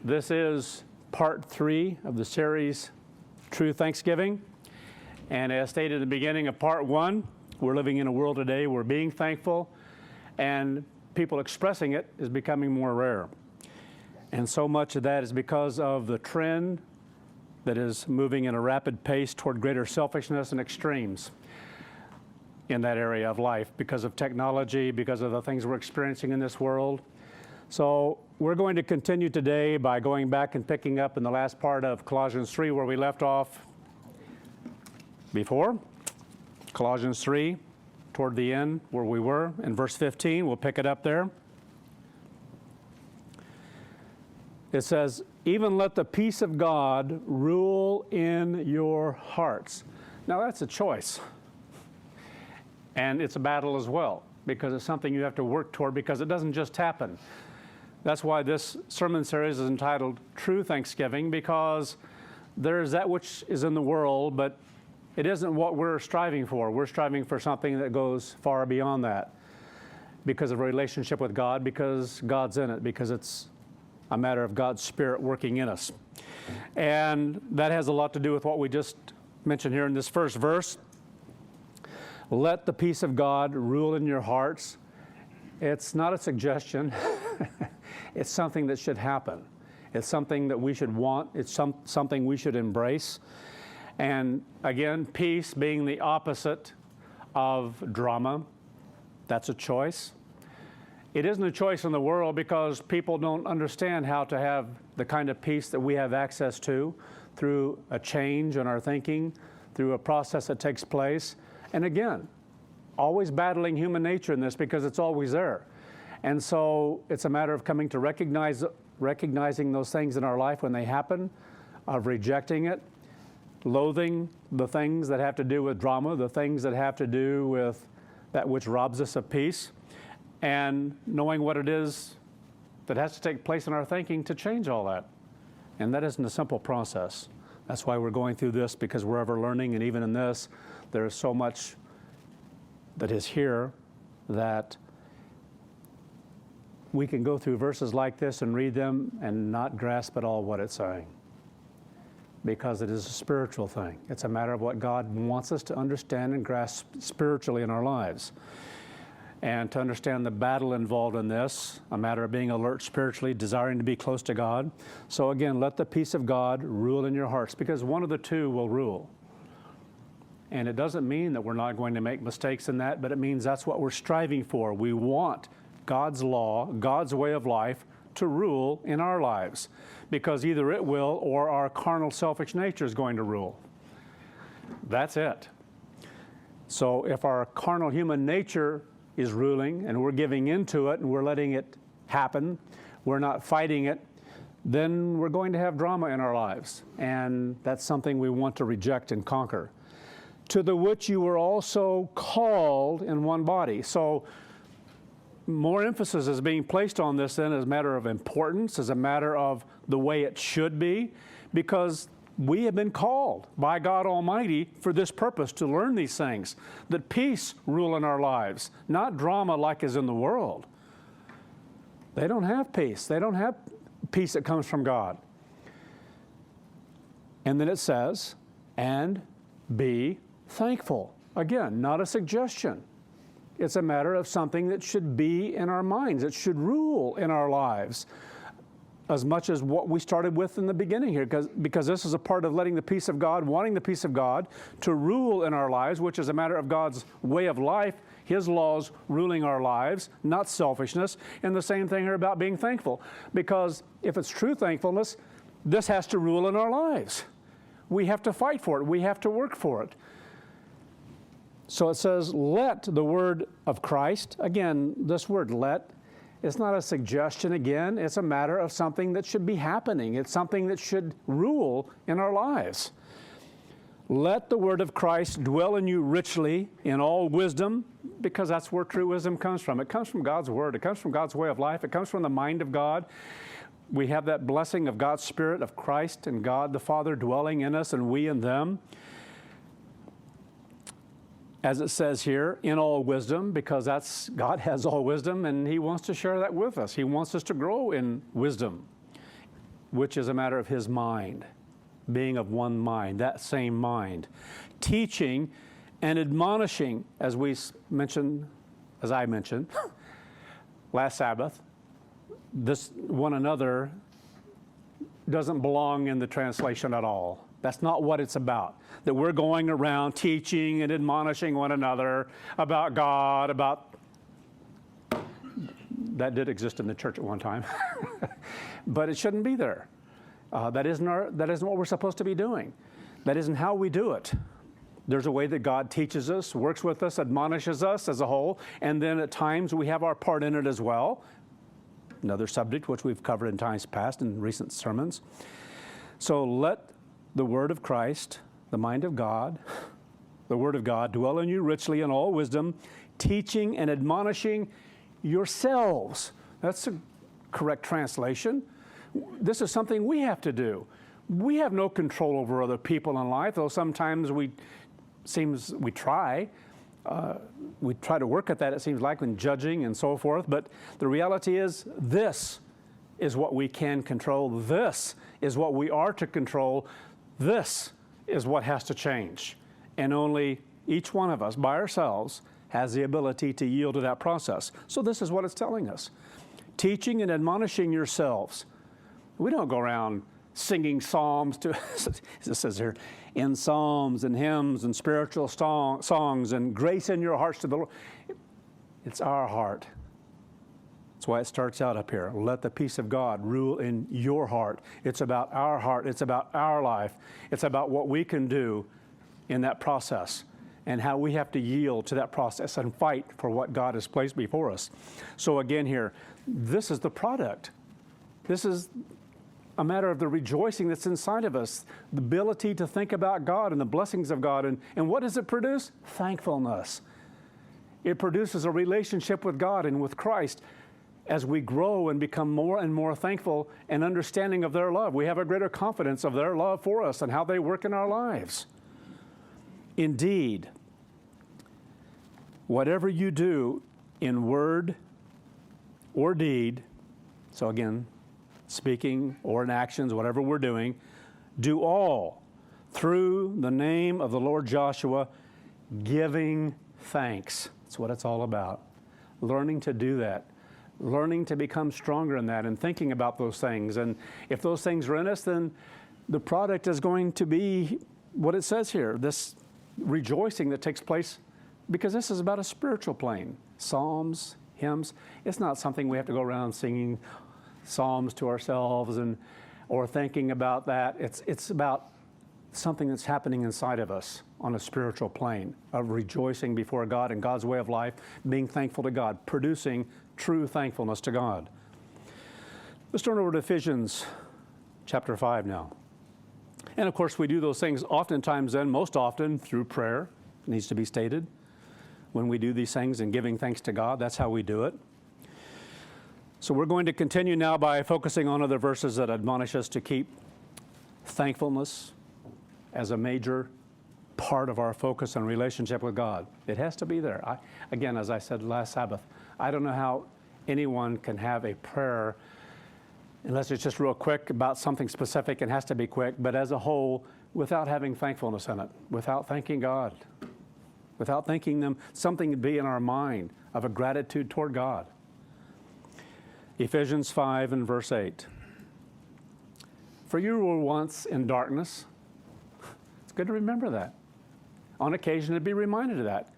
This is part 3 of the series, True Thanksgiving. And as stated in the beginning of part 1, we're living in a world today where being thankful and people expressing it is becoming more rare. And so much of that is because of the trend that is moving in a rapid pace toward greater selfishness and extremes in that area of life because of technology, because of the things we're experiencing in this world. So we're going to continue today by going back and picking up in the last part of Colossians 3 where we left off before. Colossians 3, toward the end where we were, in verse 15, we'll pick it up there. It says, even let the peace of God rule in your hearts. Now that's a choice. And it's a battle as well, because it's something you have to work toward, because it doesn't just happen. That's why this sermon series is entitled True Thanksgiving, because there's that which is in the world, but it isn't what we're striving for. We're striving for something that goes far beyond that because of a relationship with God, because God's in it, because it's a matter of God's Spirit working in us. And that has a lot to do with what we just mentioned here in this first verse. Let the peace of God rule in your hearts. It's not a suggestion. It's something that should happen. It's something that we should want. It's something we should embrace. And again, peace being the opposite of drama, that's a choice. It isn't a choice in the world because people don't understand how to have the kind of peace that we have access to through a change in our thinking, through a process that takes place. And again, always battling human nature in this because it's always there. And so it's a matter of coming to recognizing those things in our life when they happen, of rejecting it, loathing the things that have to do with drama, the things that have to do with that which robs us of peace, and knowing what it is that has to take place in our thinking to change all that. And that isn't a simple process. That's why we're going through this, because we're ever learning, and even in this, there is so much that is here that we can go through verses like this and read them and not grasp at all what it's saying, because it is a spiritual thing. It's a matter of what God wants us to understand and grasp spiritually in our lives. And to understand the battle involved in this, a matter of being alert spiritually, desiring to be close to God. So again, let the peace of God rule in your hearts, because one of the two will rule. And it doesn't mean that we're not going to make mistakes in that, but it means that's what we're striving for. We want God's law, God's way of life to rule in our lives, because either it will or our carnal, selfish nature is going to rule. That's it. So if our carnal human nature is ruling and we're giving into it and we're letting it happen, we're not fighting it, then we're going to have drama in our lives. And that's something we want to reject and conquer. To the which you were also called in one body. So more emphasis is being placed on this then as a matter of importance, as a matter of the way it should be, because we have been called by God Almighty for this purpose, to learn these things, that peace rule in our lives, not drama like is in the world. They don't have peace. They don't have peace that comes from God. And then it says, and be thankful. Again, not a suggestion. It's a matter of something that should be in our minds. It should rule in our lives as much as what we started with in the beginning here, because this is a part of letting the peace of God, wanting the peace of God to rule in our lives, which is a matter of God's way of life, His laws ruling our lives, not selfishness. And the same thing here about being thankful, because if it's true thankfulness, this has to rule in our lives. We have to fight for it. We have to work for it. So it says, let the word of Christ, again, this word let, it's not a suggestion again, it's a matter of something that should be happening. It's something that should rule in our lives. Let the word of Christ dwell in you richly in all wisdom, because that's where true wisdom comes from. It comes from God's word. It comes from God's way of life. It comes from the mind of God. We have that blessing of God's Spirit, of Christ and God the Father dwelling in us and we in them. as it says here, in all wisdom, because God has all wisdom, and He wants to share that with us. He wants us to grow in wisdom. which is a matter of his mind, being of one mind, that same mind. Teaching and admonishing, as I mentioned last Sabbath, this one another doesn't belong in the translation at all. That's not what it's about. That we're going around teaching and admonishing one another about God, that did exist in the church at one time, but it shouldn't be there. That isn't what we're supposed to be doing. That isn't how we do it. There's a way that God teaches us, works with us, admonishes us as a whole, and then at times we have our part in it as well. Another subject which we've covered in times past in recent sermons. So let the word of Christ, the mind of God, the word of God dwell in you richly in all wisdom, teaching and admonishing yourselves. That's a correct translation. This is something we have to do. We have no control over other people in life, though sometimes we try. We try to work at that, it seems like, when judging and so forth. But the reality is, this is what we can control. This is what we are to control. This is what has to change. And only each one of us, by ourselves, has the ability to yield to that process. So this is what it's telling us. Teaching and admonishing yourselves. We don't go around singing psalms to, it says here, in psalms and hymns and spiritual songs and grace in your hearts to the Lord. It's our heart. That's why it starts out up here. Let the peace of God rule in your heart. It's about our heart. It's about our life. It's about what we can do in that process and how we have to yield to that process and fight for what God has placed before us. So again here, this is the product. This is a matter of the rejoicing that's inside of us, the ability to think about God and the blessings of God. And what does it produce? Thankfulness. It produces a relationship with God and with Christ as we grow and become more and more thankful and understanding of their love. We have a greater confidence of their love for us and how they work in our lives. Indeed, whatever you do in word or deed, so again, speaking or in actions, whatever we're doing, do all through the name of the Lord Joshua, giving thanks. That's what it's all about. Learning to do that. Learning to become stronger in that and thinking about those things. And if those things are in us, then the product is going to be what it says here, this rejoicing that takes place, because this is about a spiritual plane. Psalms, hymns, it's not something we have to go around singing psalms to ourselves or thinking about that. It's about something that's happening inside of us on a spiritual plane, of rejoicing before God and God's way of life, being thankful to God, producing true thankfulness to God. Let's turn over to Ephesians chapter 5 now. And of course, we do those things oftentimes then, most often through prayer, it needs to be stated. When we do these things and giving thanks to God, that's how we do it. So we're going to continue now by focusing on other verses that admonish us to keep thankfulness as a major part of our focus and relationship with God. It has to be there. Again, as I said last Sabbath, I don't know how anyone can have a prayer unless it's just real quick about something specific and has to be quick, but as a whole, without having thankfulness in it, without thanking God, without thanking them, something to be in our mind of a gratitude toward God. Ephesians 5 and verse 8. For you were once in darkness. It's good to remember that. On occasion, to be reminded of that.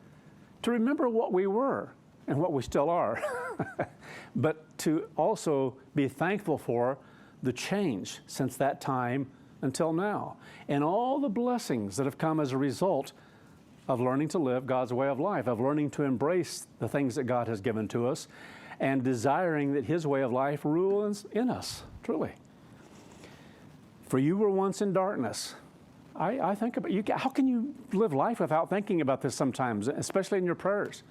To remember what we were and what we still are. But to also be thankful for the change since that time until now. And all the blessings that have come as a result of learning to live God's way of life, of learning to embrace the things that God has given to us, and desiring that His way of life rules in us, truly. For you were once in darkness. I think about you. How can you live life without thinking about this sometimes, especially in your prayers?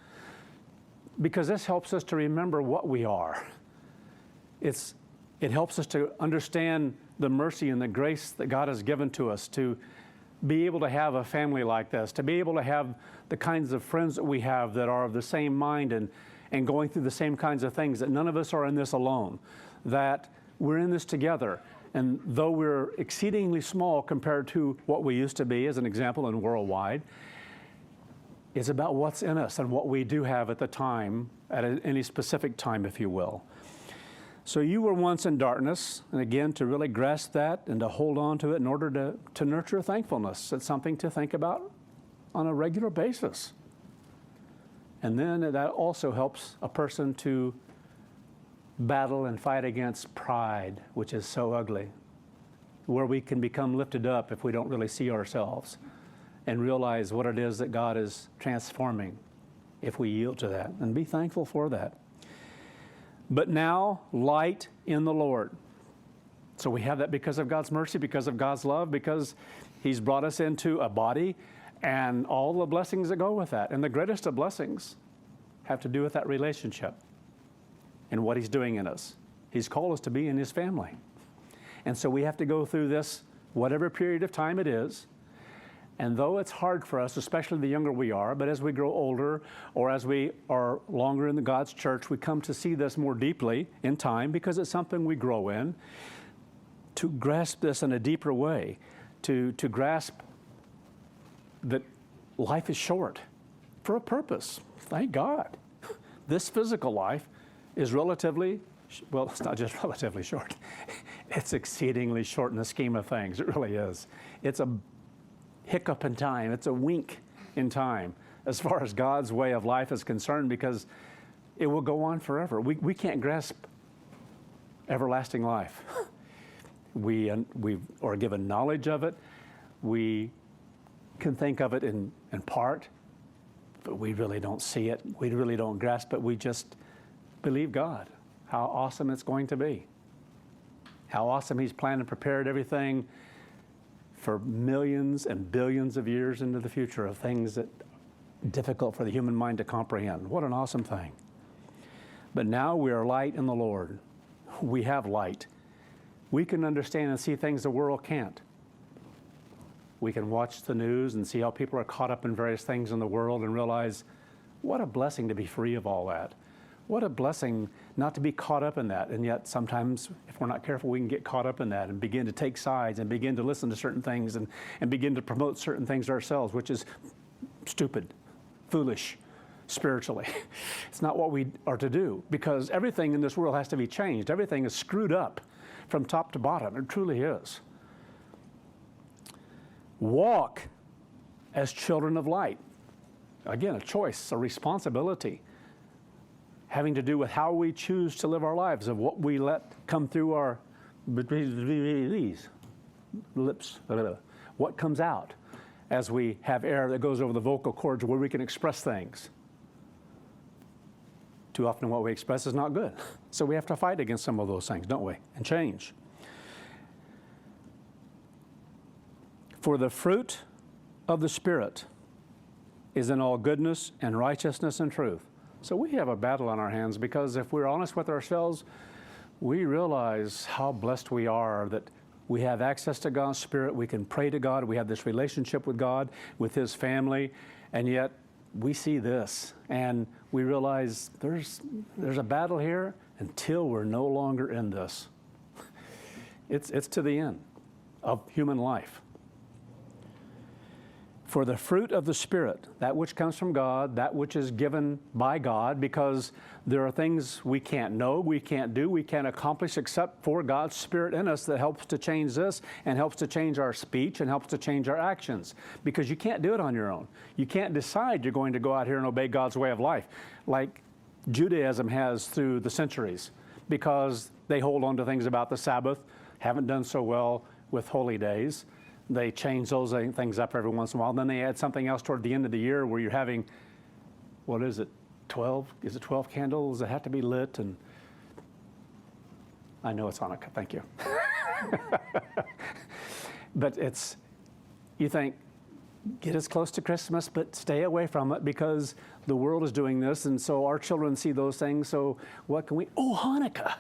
Because this helps us to remember what we are. It helps us to understand the mercy and the grace that God has given to us, to be able to have a family like this, to be able to have the kinds of friends that we have that are of the same mind and going through the same kinds of things, that none of us are in this alone, that we're in this together. And though we're exceedingly small compared to what we used to be, as an example, in worldwide, it's about what's in us and what we do have at the time, at any specific time, if you will. So you were once in darkness, and again, to really grasp that and to hold on to it in order to nurture thankfulness. It's something to think about on a regular basis. And then that also helps a person to battle and fight against pride, which is so ugly, where we can become lifted up if we don't really see ourselves and realize what it is that God is transforming if we yield to that, and be thankful for that. But now, light in the Lord. So we have that because of God's mercy, because of God's love, because He's brought us into a body and all the blessings that go with that. And the greatest of blessings have to do with that relationship and what He's doing in us. He's called us to be in His family. And so we have to go through this, whatever period of time it is. And though it's hard for us, especially the younger we are, but as we grow older or as we are longer in God's church, we come to see this more deeply in time because it's something we grow in, to grasp this in a deeper way, to grasp that life is short for a purpose. Thank God. This physical life is relatively, well, it's not just relatively short. It's exceedingly short in the scheme of things. It really is. It's a hiccup in time. It's a wink in time as far as God's way of life is concerned, because it will go on forever. We can't grasp everlasting life. We are given knowledge of it. We can think of it in part, but we really don't see it. We really don't grasp it. We just believe God, how awesome it's going to be, how awesome He's planned and prepared everything for millions and billions of years into the future, of things that are difficult for the human mind to comprehend. What an awesome thing. But now we are light in the Lord. We have light. We can understand and see things the world can't. We can watch the news and see how people are caught up in various things in the world and realize what a blessing to be free of all that. What a blessing not to be caught up in that. And yet sometimes, if we're not careful, we can get caught up in that and begin to take sides and begin to listen to certain things and begin to promote certain things ourselves, which is stupid, foolish, spiritually. It's not what we are to do, because everything in this world has to be changed. Everything is screwed up from top to bottom. It truly is. Walk as children of light. Again, a choice, a responsibility, having to do with how we choose to live our lives, of what we let come through our lips, what comes out as we have air that goes over the vocal cords where we can express things. Too often what we express is not good. So we have to fight against some of those things, don't we? And change. For the fruit of the Spirit is in all goodness and righteousness and truth. So we have a battle on our hands, because if we're honest with ourselves, we realize how blessed we are that we have access to God's Spirit. We can pray to God. We have this relationship with God, with His family, and yet we see this and we realize there's a battle here until we're no longer in this. It's to the end of human life. For the fruit of the Spirit, that which comes from God, that which is given by God, because there are things we can't know, we can't do, we can't accomplish except for God's Spirit in us that helps to change this and helps to change our speech and helps to change our actions, because you can't do it on your own. You can't decide you're going to go out here and obey God's way of life like Judaism has through the centuries, because they hold on to things about the Sabbath, haven't done so well with holy days. They change those things up every once in a while. Then they add something else toward the end of the year where you're having, what is it, 12? Is it 12 candles that have to be lit? And I know it's Hanukkah, thank you. But you think, get as close to Christmas, but stay away from it, because the world is doing this, and so our children see those things. So what can we, Hanukkah,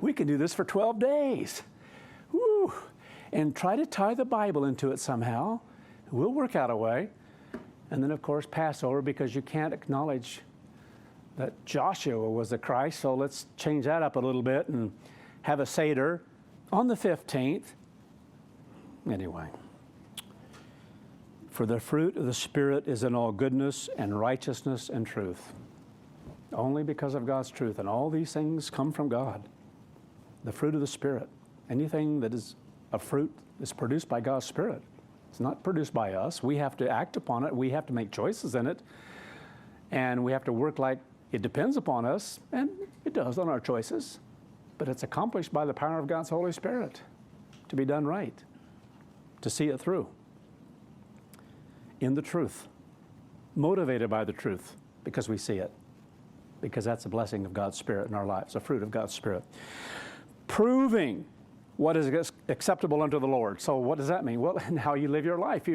we can do this for 12 days. Woo! And try to tie the Bible into it somehow. We'll work out a way. And then, of course, Passover, because you can't acknowledge that Joshua was the Christ, so let's change that up a little bit and have a Seder On the 15th, anyway, for the fruit of the Spirit is in all goodness and righteousness and truth. Only because of God's truth. And all these things come from God. The fruit of the Spirit. Anything that is a fruit is produced by God's Spirit. It's not produced by us. We have to act upon it. We have to make choices in it. And we have to work like it depends upon us. And it does on our choices. But it's accomplished by the power of God's Holy Spirit to be done right, to see it through in the truth, motivated by the truth because we see it, because that's a blessing of God's Spirit in our lives, a fruit of God's Spirit. Proving what is acceptable unto the Lord. So what does that mean? Well, and how you live your life.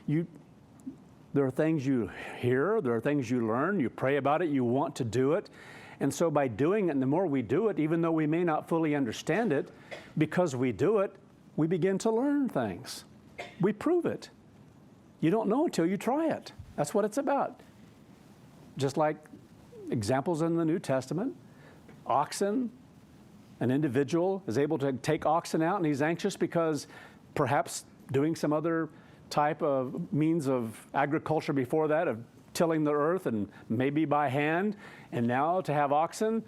There are things you hear, there are things you learn, you pray about it, you want to do it. And so by doing it, and the more we do it, even though we may not fully understand it, because we do it, we begin to learn things. We prove it. You don't know until you try it. That's what it's about. Just like examples in the New Testament, oxen, an individual is able to take oxen out and he's anxious because perhaps doing some other type of means of agriculture before that, of tilling the earth and maybe by hand, and now to have oxen,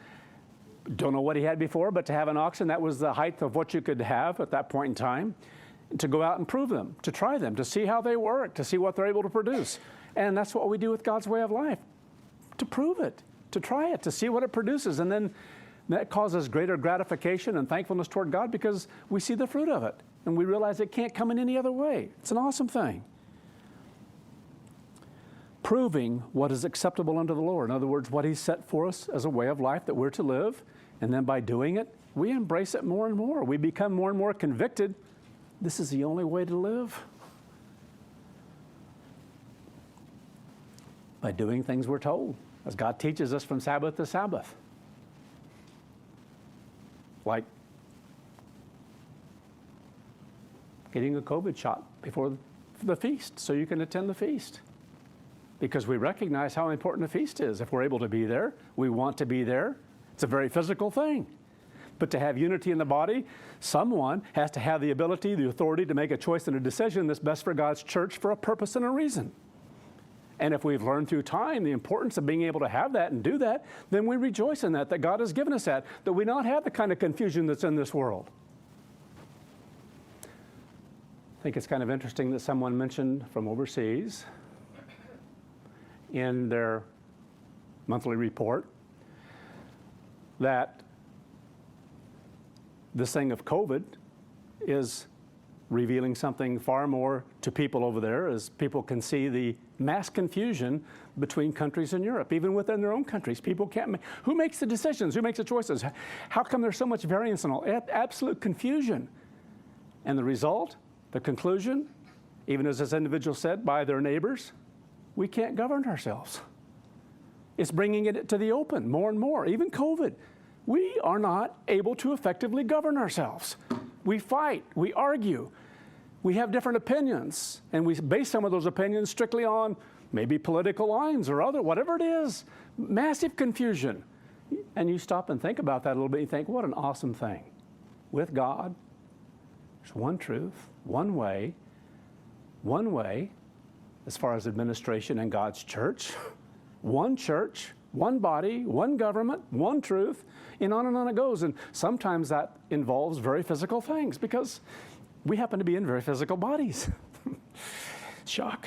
don't know what he had before, but to have an oxen, that was the height of what you could have at that point in time, to go out and prove them, to try them, to see how they work, to see what they're able to produce. And that's what we do with God's way of life, to prove it, to try it, to see what it produces. And then that causes greater gratification and thankfulness toward God because we see the fruit of it. And we realize it can't come in any other way. It's an awesome thing. Proving what is acceptable unto the Lord. In other words, what He set for us as a way of life that we're to live. And then by doing it, we embrace it more and more. We become more and more convicted. This is the only way to live. By doing things we're told, as God teaches us from Sabbath to Sabbath. Like getting a COVID shot before the feast so you can attend the feast. Because we recognize how important a feast is. If we're able to be there, we want to be there. It's a very physical thing. But to have unity in the body, someone has to have the ability, the authority to make a choice and a decision that's best for God's church for a purpose and a reason. And if we've learned through time the importance of being able to have that and do that, then we rejoice in that God has given us that we not have the kind of confusion that's in this world. I think it's kind of interesting that someone mentioned from overseas in their monthly report that this thing of COVID is revealing something far more to people over there, as people can see the mass confusion between countries in Europe, even within their own countries. People can't who makes the decisions? Who makes the choices? How come there's so much variance and all? Absolute confusion. And the result, the conclusion, even as this individual said, by their neighbors, we can't govern ourselves. It's bringing it to the open more and more. Even COVID, we are not able to effectively govern ourselves. We fight, we argue, we have different opinions, and we base some of those opinions strictly on maybe political lines or other, whatever it is. Massive confusion. And you stop and think about that a little bit, and you think, what an awesome thing. With God, there's one truth, one way, as far as administration in God's church, one body, one government, one truth, and on it goes. And sometimes that involves very physical things because we happen to be in very physical bodies. Shock.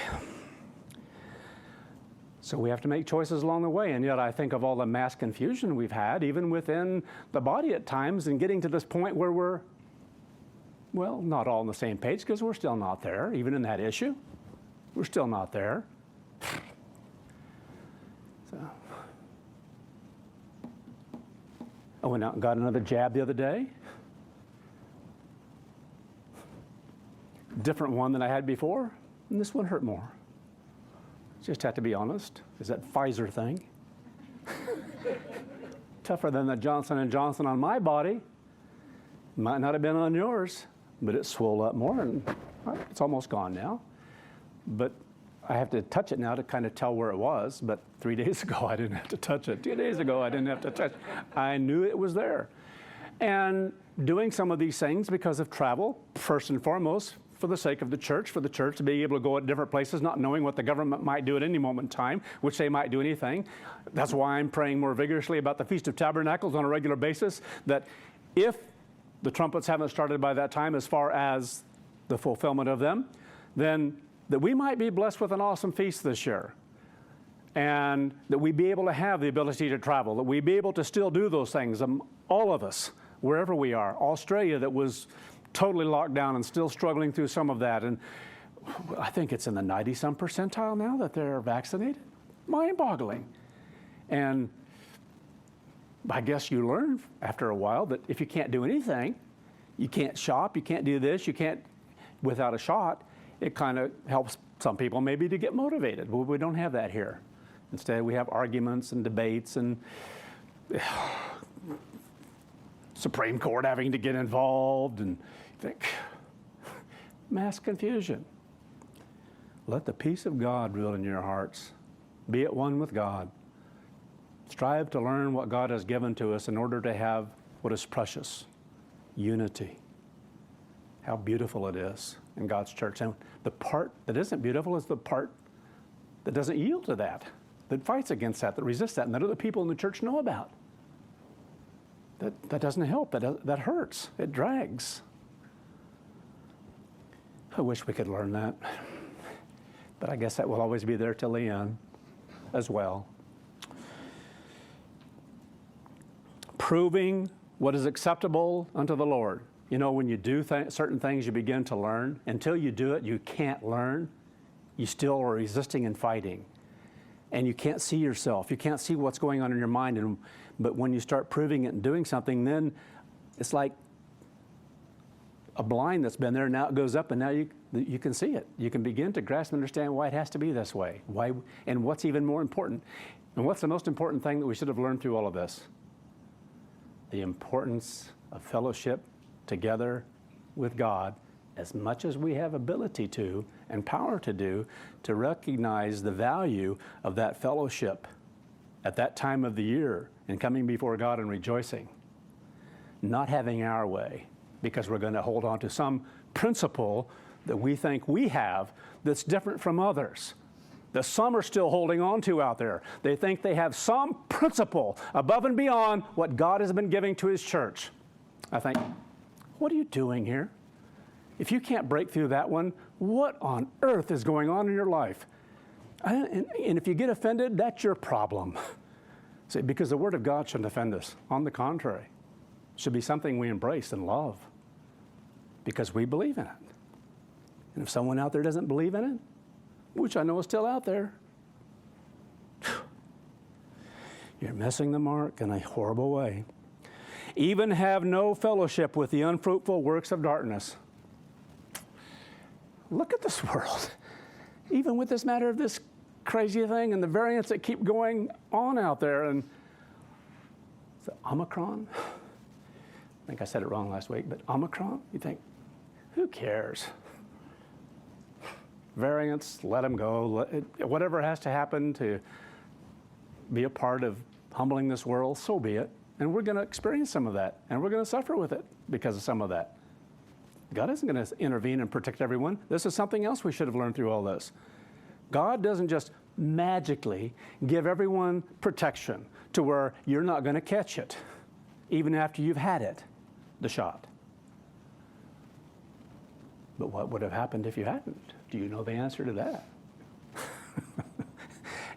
So we have to make choices along the way. And yet I think of all the mass confusion we've had, even within the body at times, and getting to this point where we're, well, not all on the same page because we're still not there, even in that issue. We're still not there. So. I went out and got another jab the other day. Different one than I had before, and this one hurt more. Just have to be honest. Is that Pfizer thing? Tougher than the Johnson & Johnson on my body. Might not have been on yours, but it swelled up more, and it's almost gone now. But I have to touch it now to kind of tell where it was, but 3 days ago I didn't have to touch it. 2 days ago I didn't have to touch it. I knew it was there. and doing some of these things because of travel, first and foremost, for the sake of the church to be able to go at different places, not knowing what the government might do at any moment in time, which they might do anything. That's why I'm praying more vigorously about the Feast of Tabernacles on a regular basis, that if the trumpets haven't started by that time as far as the fulfillment of them, then that we might be blessed with an awesome feast this year. And that we be able to have the ability to travel, that we be able to still do those things, all of us, wherever we are. Australia, that was totally locked down and still struggling through some of that. And I think it's in the 90-some percentile now that they're vaccinated. Mind-boggling. And I guess you learn after a while that if you can't do anything, you can't shop, you can't do this, you can't, without a shot, it kind of helps some people maybe to get motivated. But we don't have that here. Instead, we have arguments and debates and Supreme Court having to get involved, and you think, mass confusion. Let the peace of God rule in your hearts. Be at one with God. Strive to learn what God has given to us in order to have what is precious, unity. How beautiful it is in God's church. And the part that isn't beautiful is the part that doesn't yield to that fights against that resists that, and that other people in the church know about. That doesn't help. That hurts. It drags. I wish we could learn that. But I guess that will always be there till the end as well. Proving what is acceptable unto the Lord. You know, when you do certain things, you begin to learn. Until you do it, you can't learn. You still are resisting and fighting. And you can't see yourself. You can't see what's going on in your mind. But when you start proving it and doing something, then it's like a blind that's been there. Now it goes up, and now you can see it. You can begin to grasp and understand why it has to be this way. Why, and what's even more important. And what's the most important thing that we should have learned through all of this? The importance of fellowship together with God, as much as we have ability to and power to do, to recognize the value of that fellowship at that time of the year and coming before God and rejoicing. Not having our way because we're going to hold on to some principle that we think we have that's different from others, that some are still holding on to out there. They think they have some principle above and beyond what God has been giving to His church. I think, what are you doing here? If you can't break through that one, what on earth is going on in your life? And if you get offended, that's your problem. See, because the Word of God shouldn't offend us. On the contrary, it should be something we embrace and love because we believe in it. And if someone out there doesn't believe in it, which I know is still out there, you're missing the mark in a horrible way. Even have no fellowship with the unfruitful works of darkness. Look at this world. Even with this matter of this crazy thing and the variants that keep going on out there, and the Omicron, I think I said it wrong last week, but Omicron, you think, who cares? Variants, let them go. Whatever has to happen to be a part of humbling this world, so be it. And we're going to experience some of that, and we're going to suffer with it because of some of that. God isn't going to intervene and protect everyone. This is something else we should have learned through all this. God doesn't just magically give everyone protection to where you're not going to catch it, even after you've had it, the shot. But what would have happened if you hadn't? Do you know the answer to that?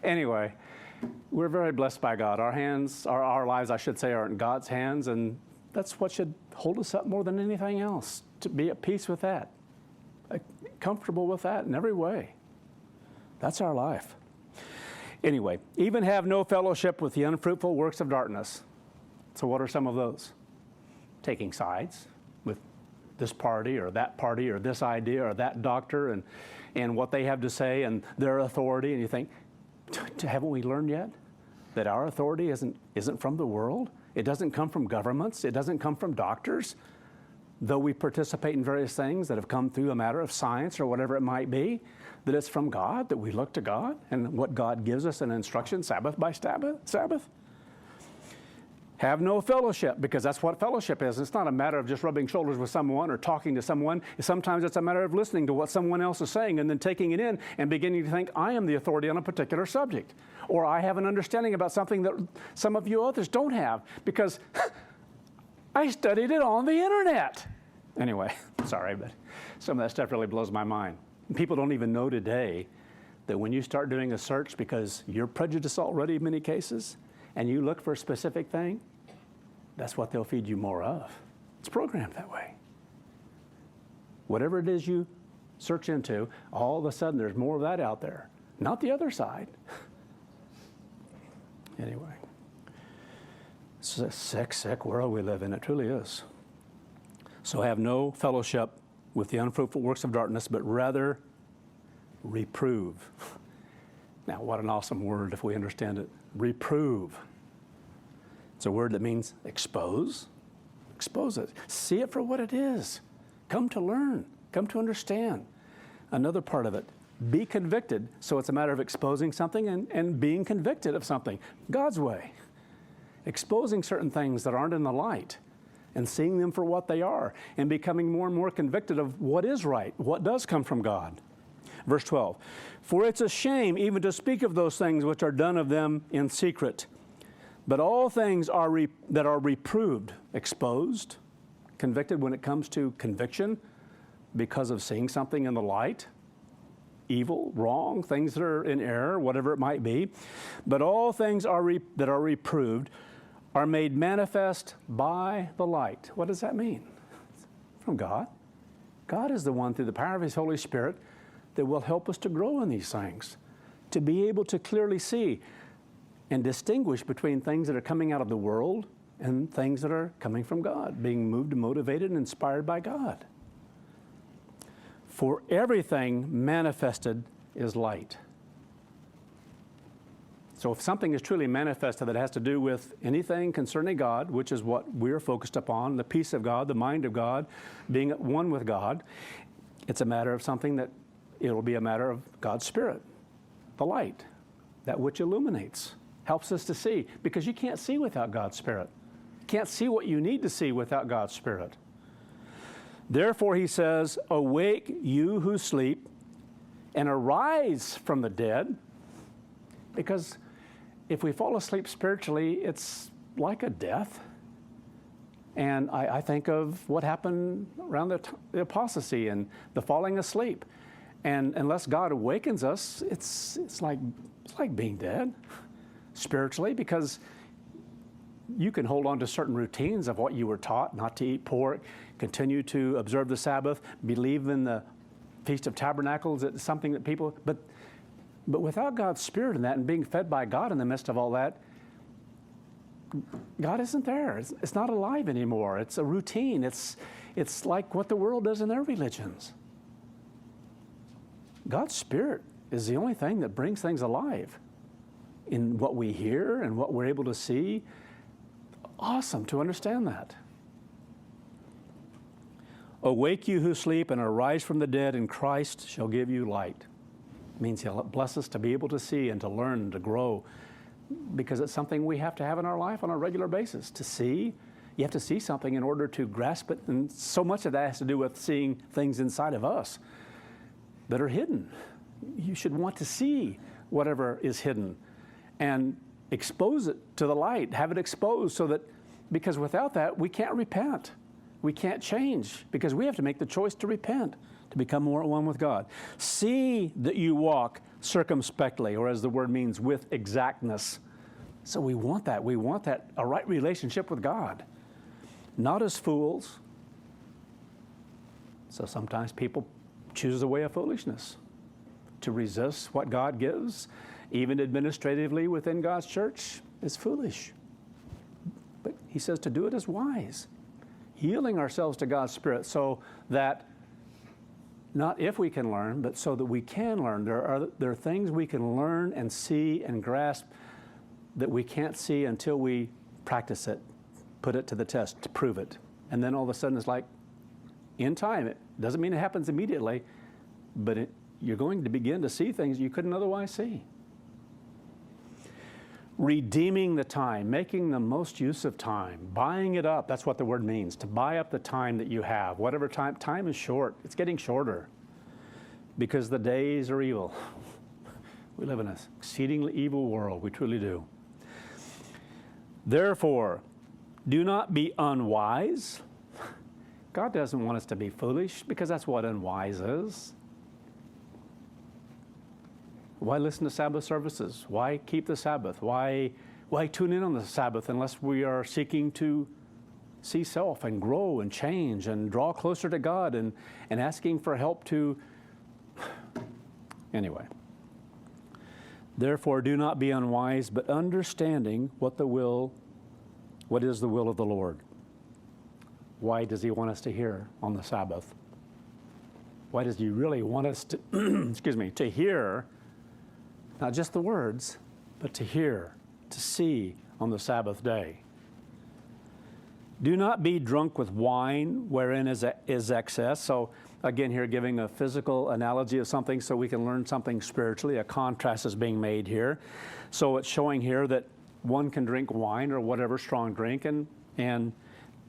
Anyway, we're very blessed by God. Our lives, I should say, are in God's hands, and that's what should hold us up more than anything else, to be at peace with that, comfortable with that in every way. That's our life. Anyway, even have no fellowship with the unfruitful works of darkness. So what are some of those? Taking sides with this party or this idea or that doctor and what they have to say and their authority, and you think, haven't we learned yet that our authority isn't from the world? It doesn't come from governments. It doesn't come from doctors. Though we participate in various things that have come through a matter of science or whatever it might be, that it's from God, that we look to God and what God gives us in instruction, Sabbath by Sabbath. Have no fellowship, because that's what fellowship is. It's not a matter of just rubbing shoulders with someone or talking to someone. Sometimes it's a matter of listening to what someone else is saying and then taking it in and beginning to think, I am the authority on a particular subject. Or I have an understanding about something that some of you others don't have, because I studied it on the internet. Anyway, sorry, but some of that stuff really blows my mind. People don't even know today that when you start doing a search, because you're prejudiced already in many cases, and you look for a specific thing, that's what they'll feed you more of. It's programmed that way. Whatever it is you search into, all of a sudden there's more of that out there, not the other side. Anyway, it's a sick, sick world we live in. It truly is. So have no fellowship with the unfruitful works of darkness, but rather reprove. Now, what an awesome word if we understand it. Reprove. It's a word that means expose. Expose it. See it for what it is. Come to learn. Come to understand. Another part of it, be convicted. So it's a matter of exposing something and being convicted of something. God's way. Exposing certain things that aren't in the light and seeing them for what they are and becoming more and more convicted of what is right, what does come from God. Verse 12, for it's a shame even to speak of those things which are done of them in secret. But all things that are reproved, exposed, convicted when it comes to conviction because of seeing something in the light, evil, wrong, things that are in error, whatever it might be. But all things that are reproved are made manifest by the light. What does that mean? From God. God is the one, through the power of His Holy Spirit, that will help us to grow in these things, to be able to clearly see and distinguish between things that are coming out of the world and things that are coming from God, being moved and motivated and inspired by God. For everything manifested is light. So if something is truly manifested that has to do with anything concerning God, which is what we're focused upon, the peace of God, the mind of God, being at one with God, it's a matter of something that it'll be a matter of God's Spirit, the light, that which illuminates, helps us to see, because you can't see without God's Spirit. You can't see what you need to see without God's Spirit. Therefore, he says, awake you who sleep, and arise from the dead, because if we fall asleep spiritually, it's like a death. And I think of what happened around the apostasy and the falling asleep. And unless God awakens us, it's like being dead spiritually, because you can hold on to certain routines of what you were taught, not to eat pork, continue to observe the Sabbath, believe in the Feast of Tabernacles. It's something that people, but without God's Spirit in that and being fed by God in the midst of all that, God isn't there. It's not alive anymore. It's a routine. It's like what the world does in their religions. God's Spirit is the only thing that brings things alive in what we hear and what we're able to see. Awesome to understand that. Awake you who sleep and arise from the dead, and Christ shall give you light. It means He'll bless us to be able to see and to learn and to grow, because it's something we have to have in our life on a regular basis. To see, you have to see something in order to grasp it, and so much of that has to do with seeing things inside of us that are hidden. You should want to see whatever is hidden and expose it to the light, have it exposed, so that, because without that, we can't repent. We can't change, because we have to make the choice to repent, to become more at one with God. See that you walk circumspectly, or as the word means, with exactness. So we want that. We want that, a right relationship with God. Not as fools. So sometimes people choose the way of foolishness, to resist what God gives, even administratively within God's church, is foolish. But He says to do it as wise, yielding ourselves to God's Spirit, so that not if we can learn, but so that we can learn. There are things we can learn and see and grasp that we can't see until we practice it, put it to the test, to prove it. And then all of a sudden it's like, in time, it doesn't mean it happens immediately, but you're going to begin to see things you couldn't otherwise see. redeeming the time, making the most use of time, buying it up. That's what the word means, to buy up the time that you have. Whatever time is short. It's getting shorter because the days are evil. We live in an exceedingly evil world. We truly do. Therefore, do not be unwise. God doesn't want us to be foolish because that's what unwise is. Why listen to Sabbath services? Why keep the Sabbath? Why tune in on the Sabbath unless we are seeking to see self and grow and change and draw closer to God and asking for help to... Anyway. Therefore, do not be unwise, but understanding what is the will of the Lord. Why does He want us to hear on the Sabbath? Why does He really want us to, to hear, not just the words, but to hear, to see on the Sabbath day? Do not be drunk with wine, wherein is excess. So again, here giving a physical analogy of something so we can learn something spiritually. A contrast is being made here. So it's showing here that one can drink wine or whatever strong drink and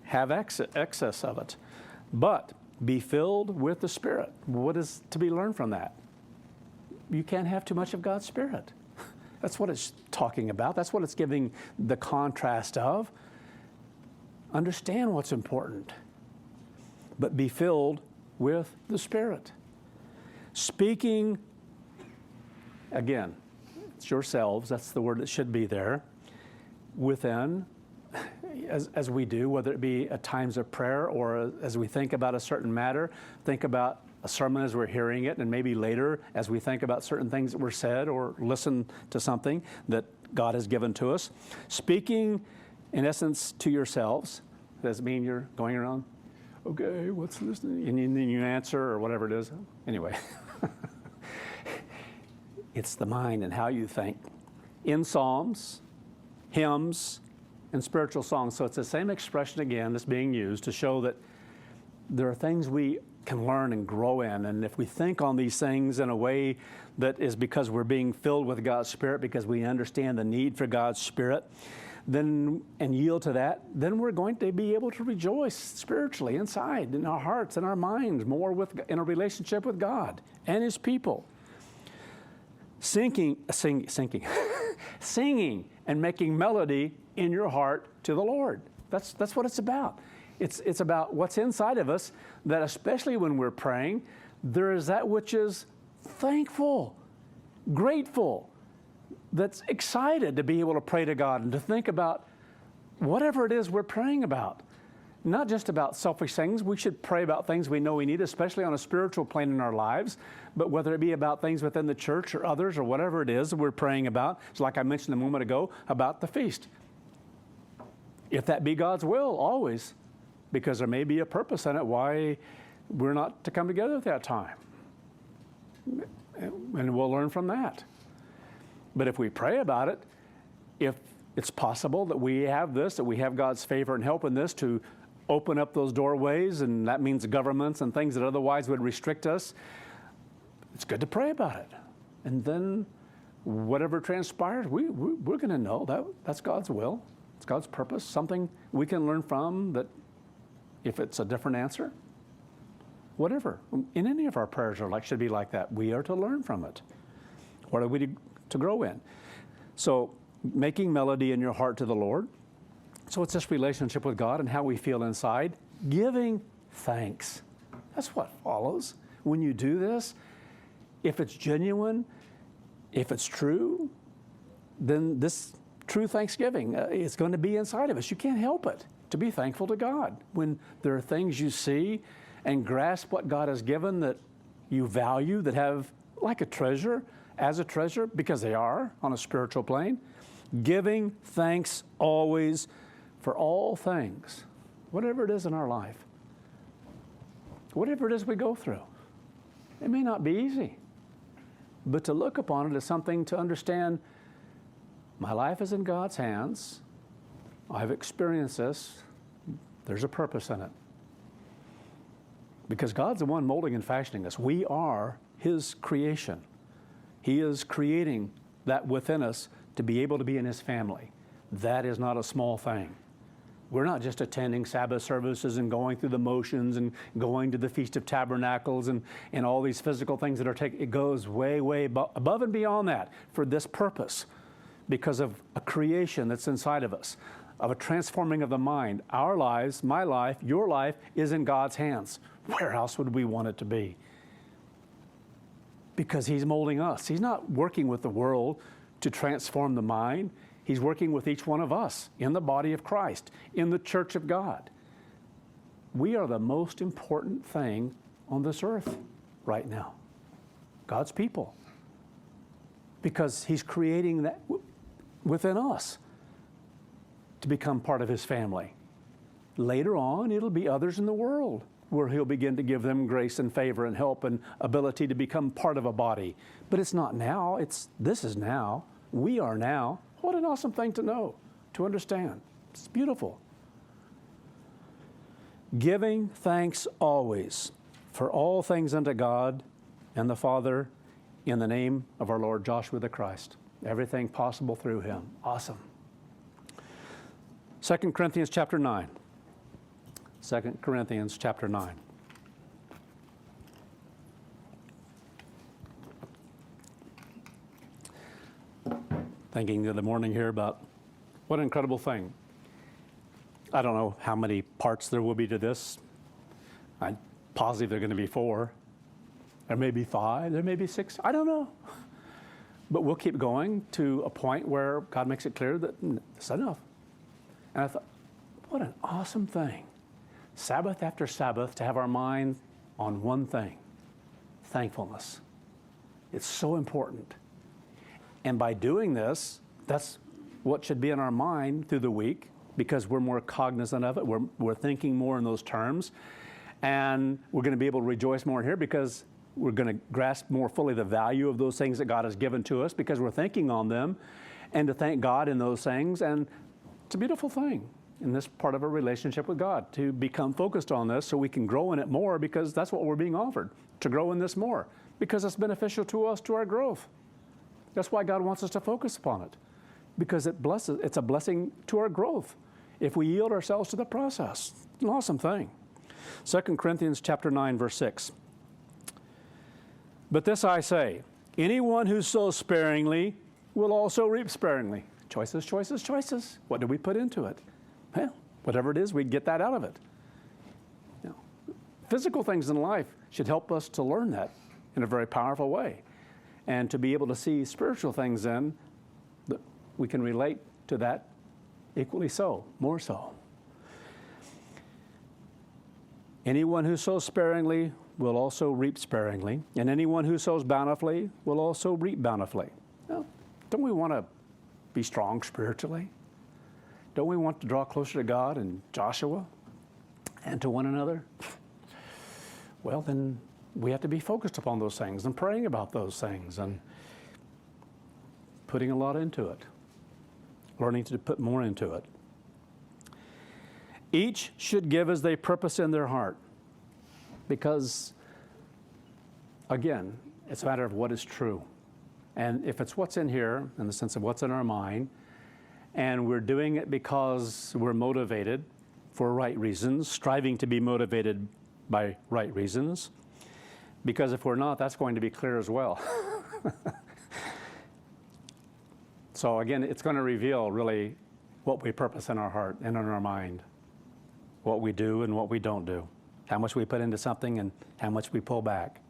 have excess of it. But be filled with the Spirit. What is to be learned from that? You can't have too much of God's Spirit. That's what it's talking about. That's what it's giving the contrast of. Understand what's important. But be filled with the Spirit. Speaking, again, it's yourselves, that's the word that should be there, within, as we do, whether it be at times of prayer or as we think about a certain matter, think about a sermon as we're hearing it, and maybe later as we think about certain things that were said or listen to something that God has given to us. Speaking, in essence, to yourselves. Does it mean you're going around, okay, what's listening? And then you answer or whatever it is. Anyway, it's the mind and how you think. In psalms, hymns, and spiritual songs. So it's the same expression again that's being used to show that there are things we can learn and grow in. And if we think on these things in a way that is because we're being filled with God's Spirit, because we understand the need for God's Spirit, then and yield to that, then we're going to be able to rejoice spiritually inside, in our hearts and our minds, more in a relationship with God and His people. Singing and making melody in your heart to the Lord. That's what it's about. It's about what's inside of us, that especially when we're praying, there is that which is thankful, grateful, that's excited to be able to pray to God and to think about whatever it is we're praying about. Not just about selfish things. We should pray about things we know we need, especially on a spiritual plane in our lives, but whether it be about things within the church or others or whatever it is that we're praying about. It's like I mentioned a moment ago about the feast. If that be God's will, always, because there may be a purpose in it why we're not to come together at that time. And we'll learn from that. But if we pray about it, if it's possible that we have this, that we have God's favor and help in this to open up those doorways, and that means governments and things that otherwise would restrict us, it's good to pray about it. And then whatever transpires, we're going to know that that's God's will. It's God's purpose, something we can learn from that if it's a different answer, whatever. In any of our prayers should be like that. We are to learn from it. What are we to grow in? So making melody in your heart to the Lord. So it's this relationship with God and how we feel inside. Giving thanks. That's what follows. When you do this, if it's genuine, if it's true, then this true thanksgiving is going to be inside of us. You can't help it to be thankful to God. When there are things you see and grasp what God has given that you value, that have like a treasure, as a treasure, because they are on a spiritual plane, giving thanks always for all things, whatever it is in our life, whatever it is we go through. It may not be easy, but to look upon it as something to understand, my life is in God's hands. I've experienced this. There's a purpose in it. Because God's the one molding and fashioning us. We are His creation. He is creating that within us to be able to be in His family. That is not a small thing. We're not just attending Sabbath services and going through the motions and going to the Feast of Tabernacles and all these physical things that are taken. It goes way, way above and beyond that for this purpose, because of a creation that's inside of us, of a transforming of the mind. Our lives, my life, your life, is in God's hands. Where else would we want it to be? Because He's molding us. He's not working with the world to transform the mind. He's working with each one of us in the body of Christ, in the church of God. We are the most important thing on this earth right now. God's people. Because He's creating that within us to become part of His family. Later on, it'll be others in the world where He'll begin to give them grace and favor and help and ability to become part of a body. But it's not now. This is now. We are now. What an awesome thing to know, to understand. It's beautiful. Giving thanks always for all things unto God and the Father in the name of our Lord Joshua the Christ. Everything possible through Him. Awesome. 2 Corinthians chapter 9. 2 Corinthians chapter 9. Thinking the other morning here about what an incredible thing. I don't know how many parts there will be to this. I'm positive there are going to be 4. There may be 5. There may be 6. I don't know. But we'll keep going to a point where God makes it clear that it's enough. And I thought, what an awesome thing. Sabbath after Sabbath to have our mind on one thing. Thankfulness. It's so important. And by doing this, that's what should be in our mind through the week, because we're more cognizant of it. We're thinking more in those terms. And we're going to be able to rejoice more in here because we're going to grasp more fully the value of those things that God has given to us because we're thinking on them, and to thank God in those things. And it's a beautiful thing in this part of our relationship with God to become focused on this so we can grow in it more, because that's what we're being offered, to grow in this more, because it's beneficial to us, to our growth. That's why God wants us to focus upon it, because it's a blessing to our growth if we yield ourselves to the process. It's an awesome thing. 2 Corinthians chapter 9, verse 6. But this I say, anyone who sows sparingly will also reap sparingly. Choices, choices, choices. What do we put into it? Well, whatever it is, we get that out of it. Physical things in life should help us to learn that in a very powerful way. And to be able to see spiritual things then, we can relate to that equally so, more so. Anyone who sows sparingly will also reap sparingly, and anyone who sows bountifully will also reap bountifully. Well, don't we want to be strong spiritually? Don't we want to draw closer to God and Joshua and to one another? Well, then we have to be focused upon those things and praying about those things and putting a lot into it, learning to put more into it. Each should give as they purpose in their heart, because, again, it's a matter of what is true. And if it's what's in here, in the sense of what's in our mind, and we're doing it because we're motivated for right reasons, striving to be motivated by right reasons, because if we're not, that's going to be clear as well. So again, it's going to reveal really what we purpose in our heart and in our mind, what we do and what we don't do, how much we put into something and how much we pull back.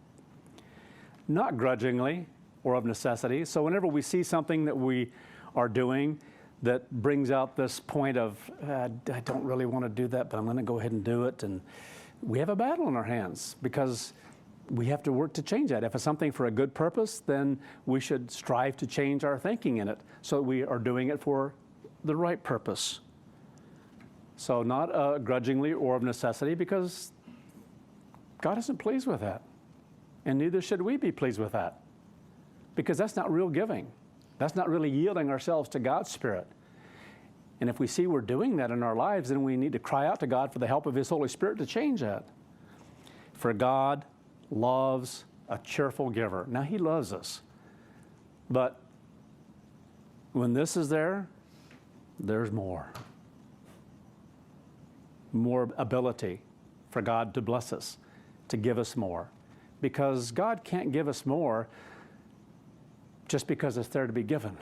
Not grudgingly or of necessity. So whenever we see something that we are doing that brings out this point of, I don't really want to do that, but I'm going to go ahead and do it, and we have a battle in our hands because we have to work to change that. If it's something for a good purpose, then we should strive to change our thinking in it so that we are doing it for the right purpose. So not grudgingly or of necessity, because God isn't pleased with that. And neither should we be pleased with that, because that's not real giving. That's not really yielding ourselves to God's Spirit. And if we see we're doing that in our lives, then we need to cry out to God for the help of His Holy Spirit to change that. For God loves a cheerful giver. Now, He loves us, but when this is there, there's more. More ability for God to bless us, to give us more. Because God can't give us more just because it's there to be given.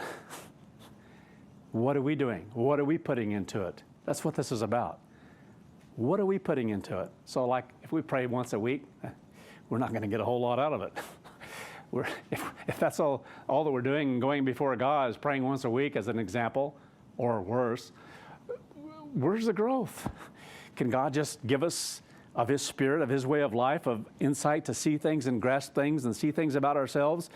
What are we doing? What are we putting into it? That's what this is about. What are we putting into it? So like if we pray once a week, we're not going to get a whole lot out of it. If that's all that we're doing, going before God is praying once a week as an example, or worse, where's the growth? Can God just give us of His Spirit, of His way of life, of insight to see things and grasp things and see things about ourselves?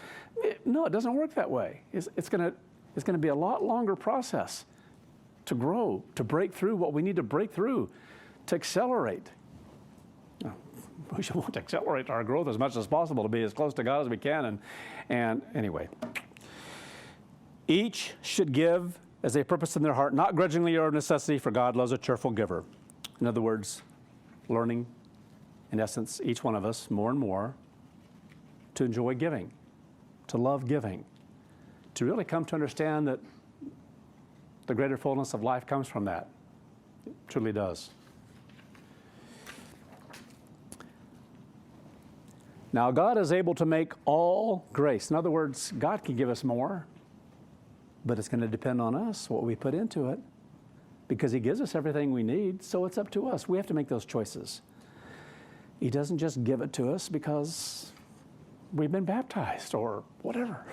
No, it doesn't work that way. It's going to be a lot longer process to grow, to break through what we need to break through, to accelerate. We should want to accelerate our growth as much as possible, to be as close to God as we can. And anyway, each should give as they purpose in their heart, not grudgingly or of necessity, for God loves a cheerful giver. In other words, learning, in essence, each one of us more and more to enjoy giving, to love giving, to really come to understand that the greater fullness of life comes from that. It truly does. Now, God is able to make all grace. In other words, God can give us more, but it's going to depend on us, what we put into it, because He gives us everything we need, so it's up to us. We have to make those choices. He doesn't just give it to us because we've been baptized or whatever.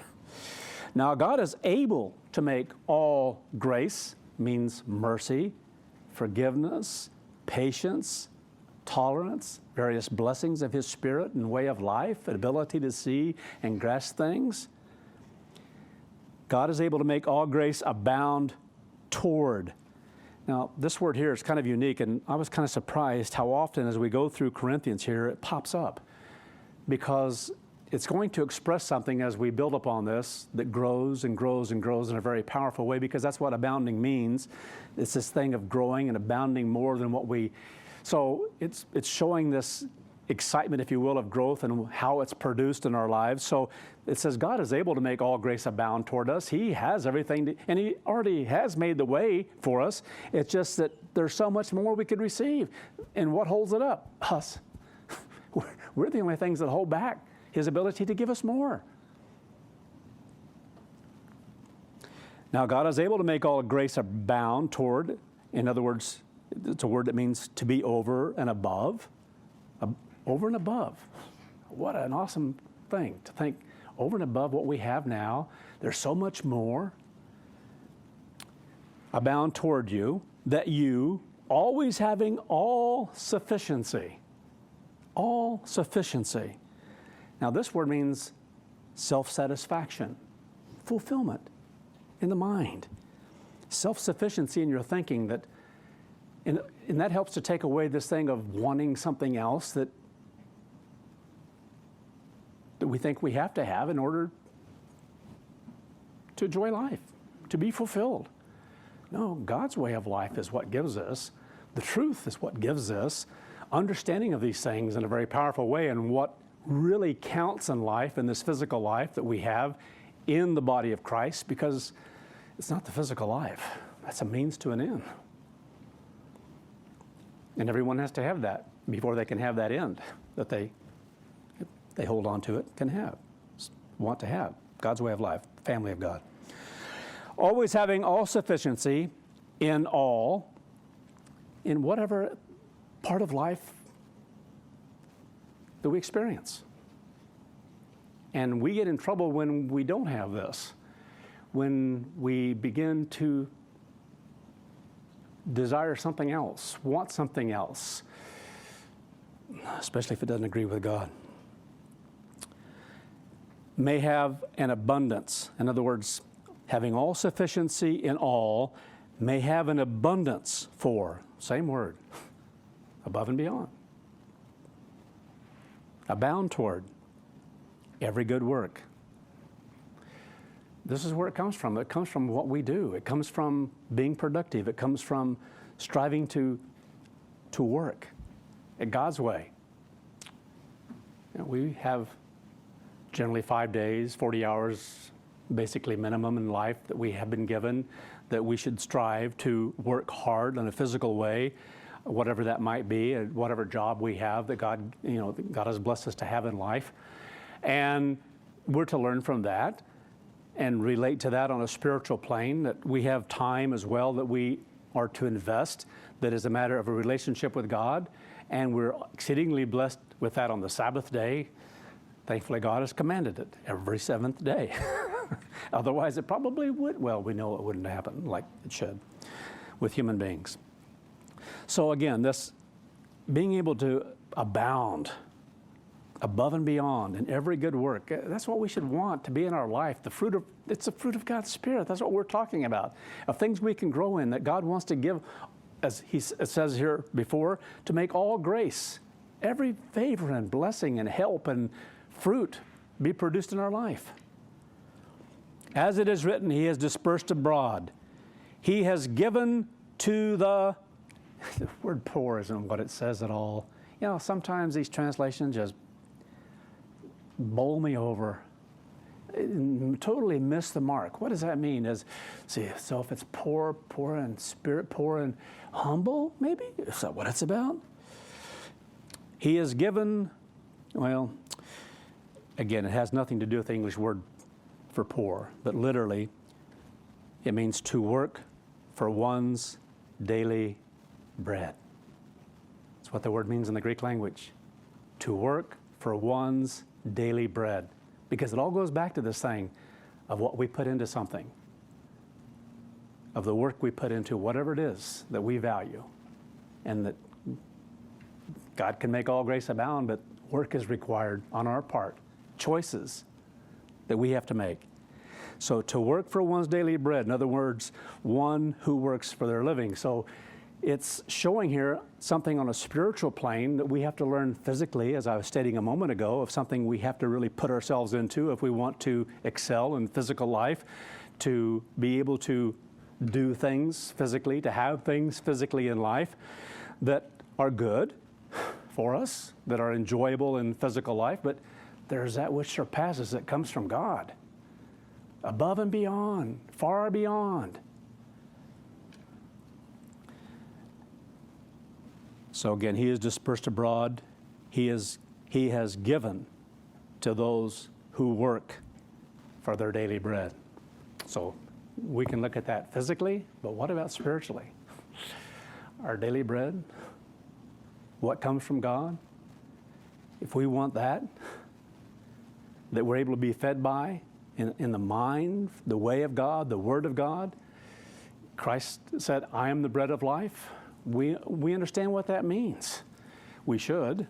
Now, God is able to make all grace, means mercy, forgiveness, patience, tolerance, various blessings of His Spirit and way of life, an ability to see and grasp things. God is able to make all grace abound toward. Now, this word here is kind of unique, and I was kind of surprised how often as we go through Corinthians here, it pops up, because it's going to express something as we build upon this that grows and grows and grows in a very powerful way, because that's what abounding means. It's this thing of growing and abounding more than what we... So it's showing this excitement, if you will, of growth and how it's produced in our lives. So it says God is able to make all grace abound toward us. He has everything, and He already has made the way for us. It's just that there's so much more we could receive. And what holds it up? Us. We're the only things that hold back His ability to give us more. Now, God is able to make all grace abound toward, in other words, it's a word that means to be over and above. Over and above. What an awesome thing to think, over and above what we have now. There's so much more. Abound toward you, that you, always having all sufficiency. All sufficiency. Now, this word means self-satisfaction, fulfillment in the mind, self-sufficiency in your thinking, that, and that helps to take away this thing of wanting something else that we think we have to have in order to enjoy life, to be fulfilled. No, God's way of life is what gives us. The truth is what gives us understanding of these things in a very powerful way, and what really counts in life, in this physical life that we have in the body of Christ, because it's not the physical life. That's a means to an end. And everyone has to have that before they can have that end that they hold on to it, can have, want to have. God's way of life, family of God. Always having all sufficiency in all, in whatever part of life that we experience. And we get in trouble when we don't have this, when we begin to desire something else, want something else, especially if it doesn't agree with God. May have an abundance. In other words, having all sufficiency in all, may have an abundance for, same word, above and beyond. Abound toward every good work. This is where it comes from. It comes from what we do. It comes from being productive. It comes from striving to work in God's way. You know, we have generally 5 days, 40 hours, basically minimum in life that we have been given, that we should strive to work hard in a physical way, whatever that might be, and whatever job we have that God has blessed us to have in life. And we're to learn from that and relate to that on a spiritual plane, that we have time as well that we are to invest, that is a matter of a relationship with God, and we're exceedingly blessed with that on the Sabbath day. Thankfully, God has commanded it every seventh day. Otherwise, it probably would. Well, we know it wouldn't happen like it should with human beings. So again, this being able to abound above and beyond in every good work, that's what we should want to be in our life. It's the fruit of God's Spirit. That's what we're talking about. Of things we can grow in, that God wants to give, as it says here before, to make all grace, every favor and blessing and help and fruit be produced in our life. As it is written, He has dispersed abroad. He has given to the word poor isn't what it says at all. Sometimes these translations just bowl me over. Totally miss the mark. What does that mean? So if it's poor in spirit, poor and humble, maybe? Is that what it's about? He has given, well, again, it has nothing to do with the English word for poor, but literally it means to work for one's daily bread. That's what the word means in the Greek language. To work for one's daily bread. Because it all goes back to this thing of what we put into something, of the work we put into whatever it is that we value, and that God can make all grace abound, but work is required on our part, choices that we have to make. So to work for one's daily bread, in other words, one who works for their living. So it's showing here something on a spiritual plane that we have to learn physically, as I was stating a moment ago, of something we have to really put ourselves into if we want to excel in physical life, to be able to do things physically, to have things physically in life that are good for us, that are enjoyable in physical life, but there's that which surpasses, that comes from God, above and beyond, far beyond. So again, He is dispersed abroad. He has given to those who work for their daily bread. So we can look at that physically, but what about spiritually? Our daily bread, what comes from God? If we want that we're able to be fed by in the mind, the way of God, the Word of God. Christ said, I am the bread of life. We understand what that means. We should.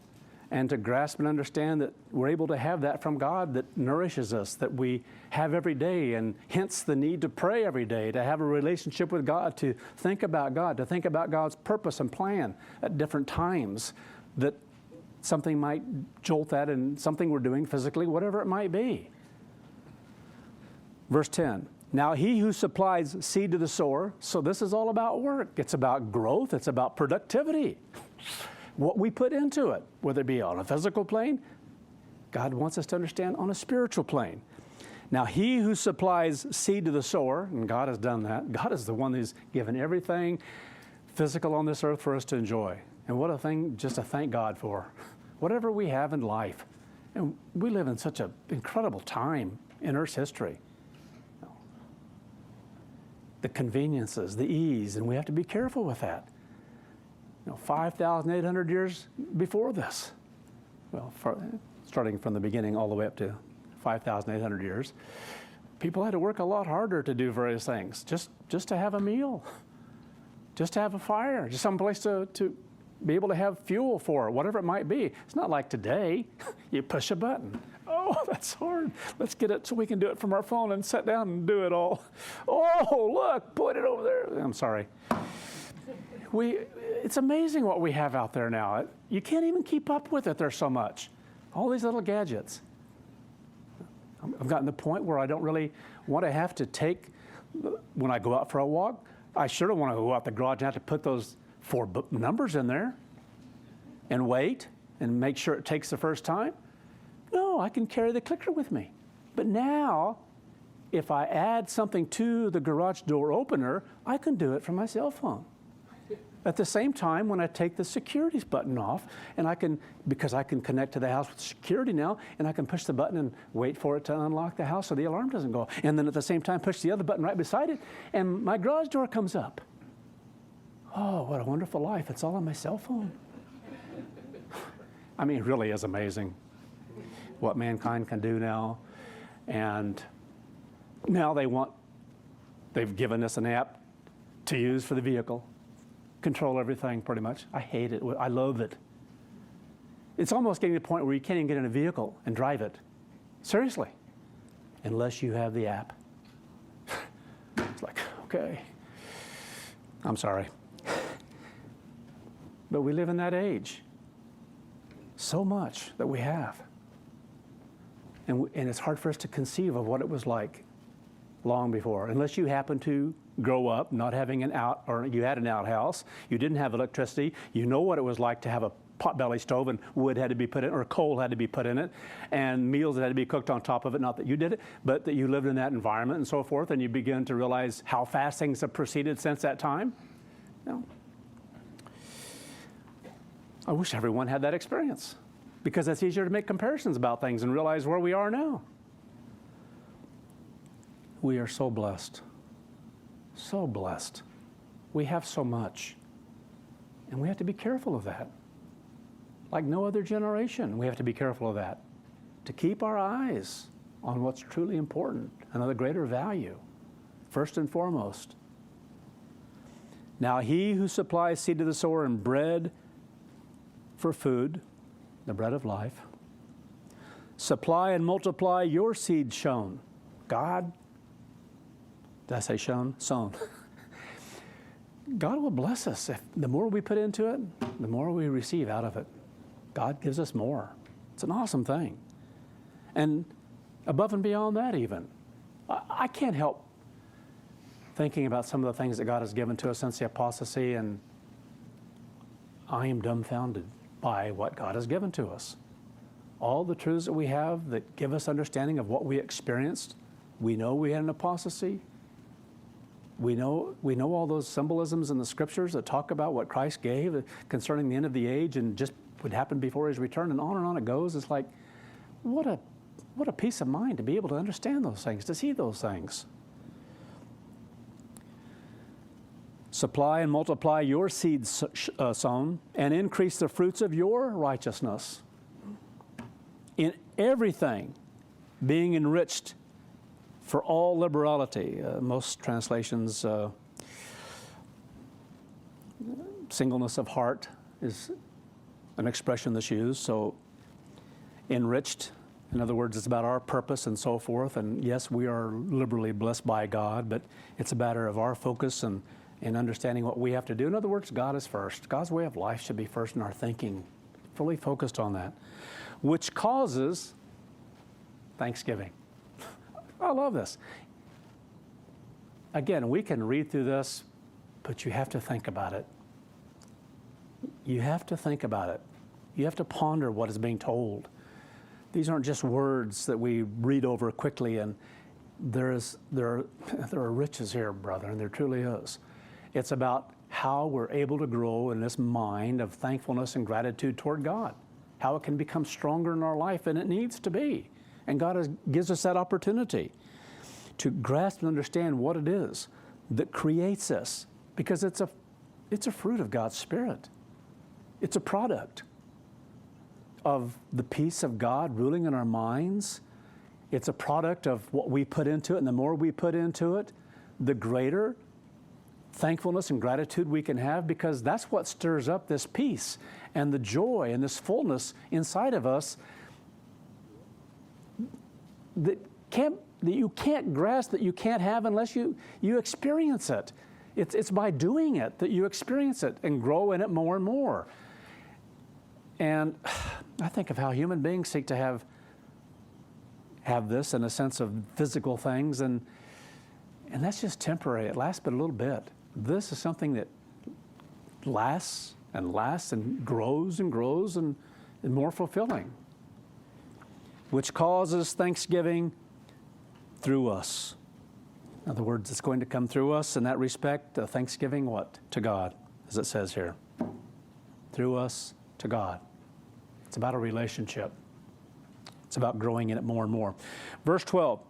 And to grasp and understand that we're able to have that from God that nourishes us, that we have every day, and hence the need to pray every day, to have a relationship with God, to think about God, to think about God's purpose and plan at different times, that something might jolt that in something we're doing physically, whatever it might be. Verse 10. Now He who supplies seed to the sower, so this is all about work. It's about growth. It's about productivity. What we put into it, whether it be on a physical plane, God wants us to understand on a spiritual plane. Now He who supplies seed to the sower, and God has done that. God is the one who's given everything physical on this earth for us to enjoy. And what a thing just to thank God for. Whatever we have in life. And we live in such an incredible time in Earth's history. The conveniences, the ease, and we have to be careful with that. 5,800 years before this. Well, starting from the beginning all the way up to 5,800 years, people had to work a lot harder to do various things, just to have a meal, just to have a fire, just someplace to be able to have fuel for, whatever it might be. It's not like today, you push a button. Oh, that's hard. Let's get it so we can do it from our phone and sit down and do it all. Oh, look, put it over there. I'm sorry. It's amazing what we have out there now. You can't even keep up with it. There's so much. All these little gadgets. I've gotten to the point where I don't really want to have to take, when I go out for a walk, I sure don't want to go out the garage and have to put those 4 numbers in there and wait and make sure it takes the first time. No, I can carry the clicker with me. But now, if I add something to the garage door opener, I can do it from my cell phone. At the same time, when I take the security button off, and because I can connect to the house with security now, and I can push the button and wait for it to unlock the house so the alarm doesn't go off. And then at the same time, push the other button right beside it, and my garage door comes up. Oh, what a wonderful life. It's all on my cell phone. I mean, it really is amazing what mankind can do now. And now they've given us an app to use for the vehicle. Control everything, pretty much. I hate it. I loathe it. It's almost getting to the point where you can't even get in a vehicle and drive it. Seriously. Unless you have the app. It's like, okay. I'm sorry. But we live in that age. So much that we have. And it's hard for us to conceive of what it was like long before. Unless you happen to grow up not having or you had an outhouse, you didn't have electricity, you know what it was like to have a potbelly stove and wood had to be put in, or coal had to be put in it, and meals that had to be cooked on top of it. Not that you did it, but that you lived in that environment and so forth, and you begin to realize how fast things have proceeded since that time. No. I wish everyone had that experience, because it's easier to make comparisons about things and realize where we are now. We are so blessed. So blessed. We have so much. And we have to be careful of that. Like no other generation, we have to be careful of that. To keep our eyes on what's truly important and of the greater value, first and foremost. Now he who supplies seed to the sower and bread for food, the bread of life, supply and multiply your seed sown. God, did I say sown? Sown. God will bless us. The more we put into it, the more we receive out of it. God gives us more. It's an awesome thing. And above and beyond that even, I can't help thinking about some of the things that God has given to us since the apostasy, and I am dumbfounded by what God has given to us. All the truths that we have that give us understanding of what we experienced. We know we had an apostasy. We know all those symbolisms in the scriptures that talk about what Christ gave concerning the end of the age and just would happen before his return, and on it goes. It's like, what a peace of mind to be able to understand those things, to see those things. Supply and multiply your seed sown, and increase the fruits of your righteousness. In everything, being enriched for all liberality. Most translations, singleness of heart is an expression that's used. So enriched, in other words, it's about our purpose and so forth. And yes, we are liberally blessed by God, but it's a matter of our focus and understanding what we have to do. In other words, God is first. God's way of life should be first in our thinking, fully focused on that, which causes thanksgiving. I love this. Again, we can read through this, but you have to think about it. You have to think about it. You have to ponder what is being told. These aren't just words that we read over quickly, and there are riches here, brother, and there truly is. It's about how we're able to grow in this mind of thankfulness and gratitude toward God, how it can become stronger in our life, and it needs to be. And God gives us that opportunity to grasp and understand what it is that creates this, because it's a fruit of God's Spirit. It's a product of the peace of God ruling in our minds. It's a product of what we put into it, and the more we put into it, the greater thankfulness and gratitude we can have, because that's what stirs up this peace and the joy and this fullness inside of us that you can't grasp, that you can't have unless you experience it. It's by doing it that you experience it and grow in it more and more. And I think of how human beings seek to have this in a sense of physical things, and that's just temporary. It lasts but a little bit. This is something that lasts and lasts and grows and more fulfilling, which causes thanksgiving through us. In other words, it's going to come through us in that respect, thanksgiving what? To God, as it says here. Through us to God. It's about a relationship. It's about growing in it more and more. Verse 12,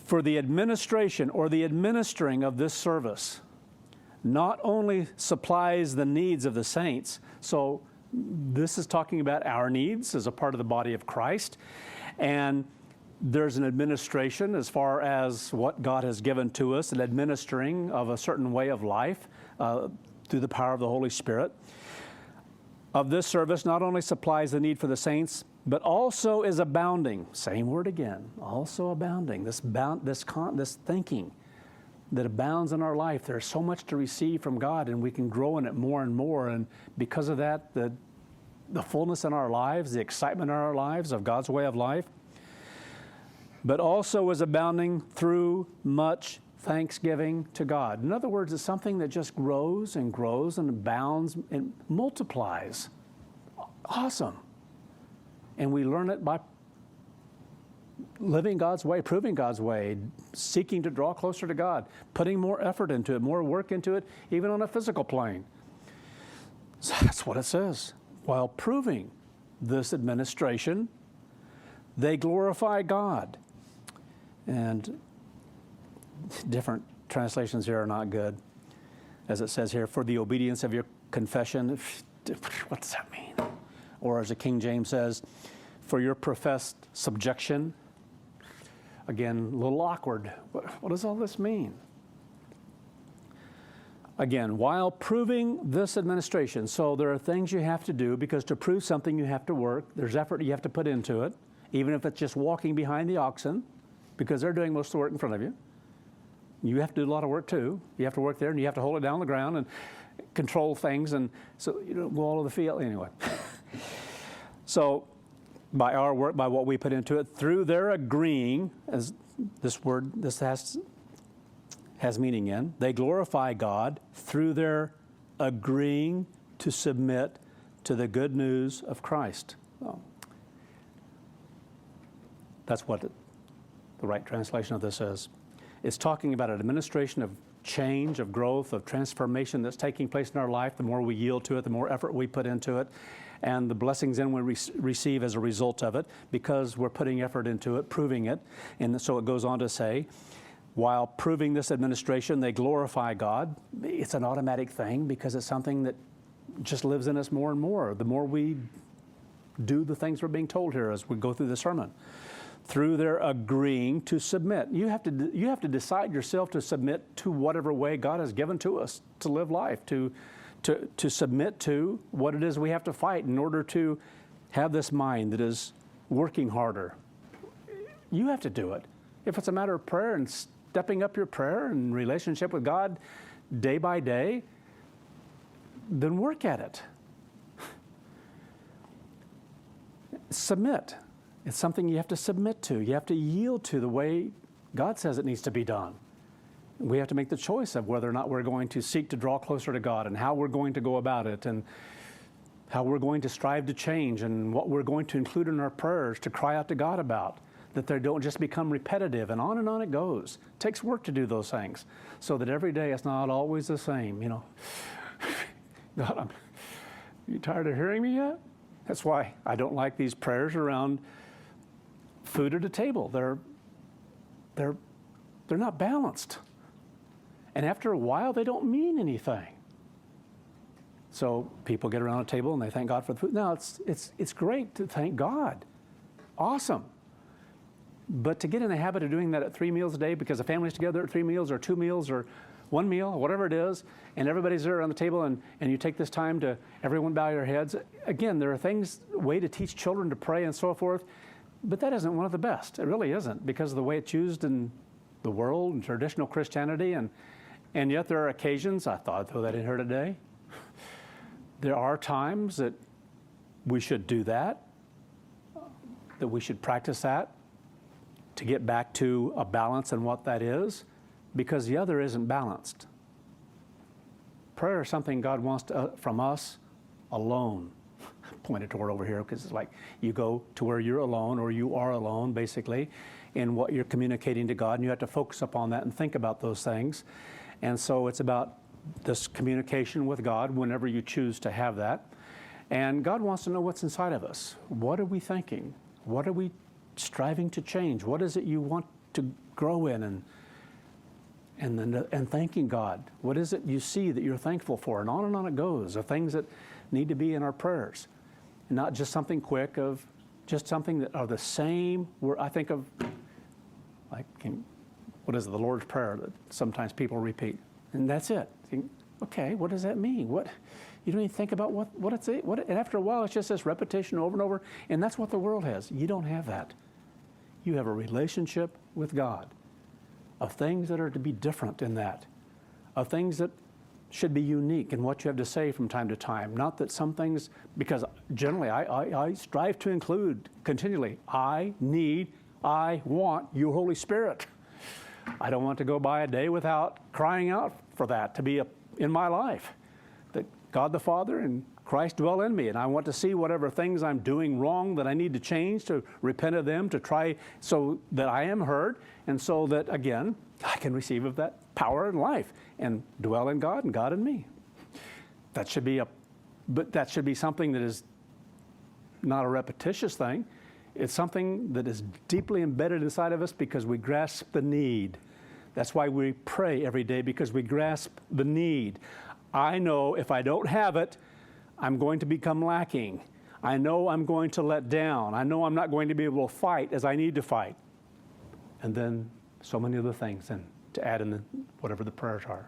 for the administration or the administering of this service not only supplies the needs of the saints, so this is talking about our needs as a part of the body of Christ, and there's an administration as far as what God has given to us, an administering of a certain way of life through the power of the Holy Spirit. Of this service not only supplies the need for the saints, but also is abounding. Same word again, also abounding. This thinking that abounds in our life. There's so much to receive from God, and we can grow in it more and more. And because of that, the fullness in our lives, the excitement in our lives of God's way of life, but also is abounding through much thanksgiving to God. In other words, it's something that just grows and grows and abounds and multiplies. Awesome. And we learn it by living God's way, proving God's way, seeking to draw closer to God, putting more effort into it, more work into it, even on a physical plane. So that's what it says. While proving this administration, they glorify God. And different translations here are not good. As it says here, for the obedience of your confession. What does that mean? Or as the King James says, for your professed subjection. Again, a little awkward. What does all this mean? Again, while proving this administration, so there are things you have to do, because to prove something you have to work. There's effort you have to put into it, even if it's just walking behind the oxen, because they're doing most of the work in front of you. You have to do a lot of work too. You have to work there, and you have to hold it down on the ground and control things, and so you don't go all over the field anyway. So by our work, by what we put into it, through their agreeing, as this word, this has meaning in, they glorify God through their agreeing to submit to the good news of Christ. Well, that's what the right translation of this is. It's talking about an administration of change, of growth, of transformation that's taking place in our life. The more we yield to it, the more effort we put into it, and the blessings then we receive as a result of it, because we're putting effort into it, proving it. And so it goes on to say, while proving this administration, they glorify God. It's an automatic thing, because it's something that just lives in us more and more, the more we do the things we're being told here as we go through the sermon. Through their agreeing to submit. You have to decide yourself to submit to whatever way God has given to us to live life, to submit to what it is we have to fight in order to have this mind that is working harder. You have to do it. If it's a matter of prayer and stepping up your prayer and relationship with God day by day, then work at it. Submit. It's something you have to submit to. You have to yield to the way God says it needs to be done. We have to make the choice of whether or not we're going to seek to draw closer to God, and how we're going to go about it, and how we're going to strive to change, and what we're going to include in our prayers to cry out to God about, that they don't just become repetitive, and on it goes. It takes work to do those things, so that every day it's not always the same, you know. God, you tired of hearing me yet? That's why I don't like these prayers around food at a table. They're not balanced. And after a while, they don't mean anything. So people get around a table and they thank God for the food. Now, it's great to thank God. Awesome. But to get in the habit of doing that at 3 meals a day, because the family's together at 3 meals or 2 meals or 1 meal, whatever it is, and everybody's there around the table, and you take this time to everyone bow your heads. Again, there are things, way to teach children to pray and so forth, but that isn't one of the best. It really isn't, because of the way it's used in the world and traditional Christianity, and yet there are occasions, I thought I'd throw that in here today, there are times that we should do that we should practice that to get back to a balance in what that is, because the other isn't balanced. Prayer is something God wants from us alone. pointed toward over here because it's like you go to where you're alone or you are alone, basically, in what you're communicating to God, and you have to focus upon that and think about those things. And so it's about this communication with God whenever you choose to have that. And God wants to know what's inside of us. What are we thinking? What are we striving to change? What is it you want to grow in? And thanking God. What is it you see that you're thankful for? And on it goes, of things that need to be in our prayers. And not just something quick, of just something that are the same. Where I think of, like, what is it, the Lord's Prayer that sometimes people repeat. And that's it. Think, okay, what does that mean? What, you don't even think about what it's, and after a while it's just this repetition over and over. And that's what the world has. You don't have that. You have a relationship with God, of things that are to be different in that, of things that should be unique in what you have to say from time to time. Not that some things, because generally I strive to include continually, I want your Holy Spirit. I don't want to go by a day without crying out for that to be in my life, that God the Father and Christ dwell in me, and I want to see whatever things I'm doing wrong that I need to change, to repent of them, to try so that I am heard, and so that, again, I can receive of that power and life and dwell in God and God in me. That should be something that is not a repetitious thing. It's something that is deeply embedded inside of us because we grasp the need. That's why we pray every day, because we grasp the need. I know if I don't have it, I'm going to become lacking. I know I'm going to let down. I know I'm not going to be able to fight as I need to fight. And then so many other things and to add in whatever the prayers are.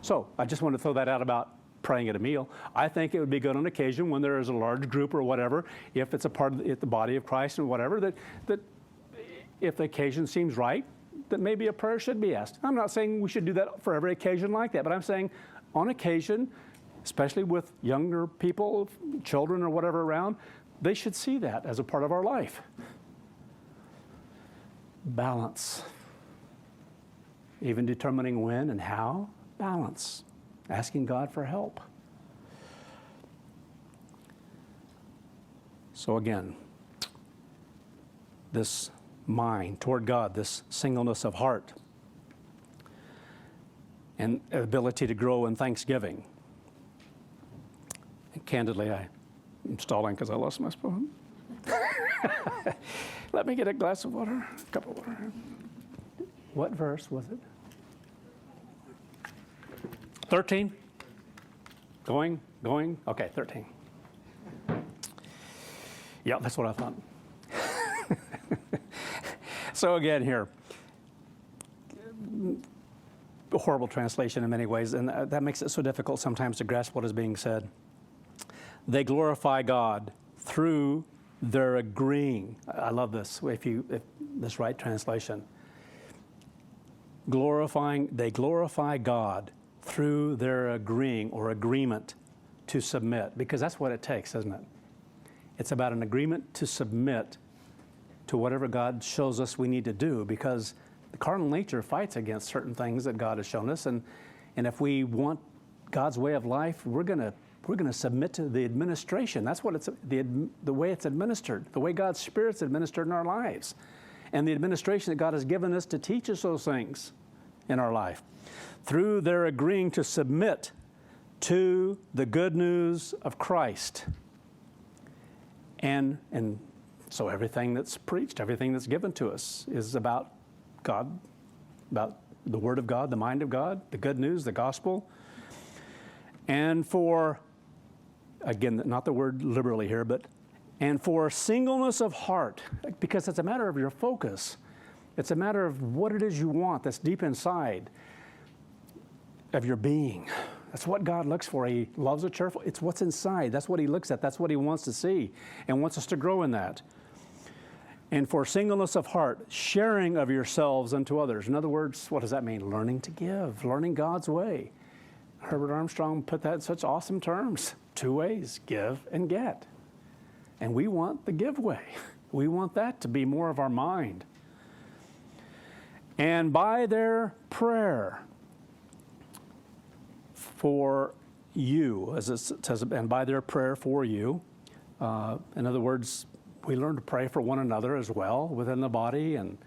So I just want to throw that out about praying at a meal. I think it would be good on occasion when there is a large group or whatever, if it's a part of the body of Christ and whatever, that if the occasion seems right, that maybe a prayer should be asked. I'm not saying we should do that for every occasion like that, but I'm saying on occasion, especially with younger people, children or whatever around, they should see that as a part of our life. Balance. Even determining when and how, balance. Asking God for help. So again, this mind toward God, this singleness of heart, and ability to grow in thanksgiving. And candidly, I'm stalling because I lost my spoon. Let me get a glass of water, a cup of water. What verse was it? 13? Going? Okay, 13. Yeah, that's what I thought. So again here, a horrible translation in many ways, and that makes it so difficult sometimes to grasp what is being said. They glorify God through their agreeing. I love this, if this right translation. They glorify God through their agreeing or agreement to submit, because that's what it takes, isn't it? It's about an agreement to submit to whatever God shows us we need to do, because the carnal nature fights against certain things that God has shown us, and if we want God's way of life, we're going to submit to the administration. That's what it's the way it's administered, the way God's Spirit's administered in our lives, and the administration that God has given us to teach us those things in our life. Through their agreeing to submit to the good news of Christ. And so everything that's preached, everything that's given to us is about God, about the Word of God, the mind of God, the good news, the gospel. And for, again, not the word liberally here, and for singleness of heart, because it's a matter of your focus. It's a matter of what it is you want that's deep inside of your being. That's what God looks for. He loves a cheerful. It's what's inside. That's what He looks at. That's what He wants to see and wants us to grow in that. And for singleness of heart, sharing of yourselves unto others. In other words, what does that mean? Learning to give, learning God's way. Herbert Armstrong put that in such awesome terms. 2 ways, give and get. And we want the give way. We want that to be more of our mind. And by their prayer for you, as it says, and by their prayer for you, In other words, we learn to pray for one another as well within the body, and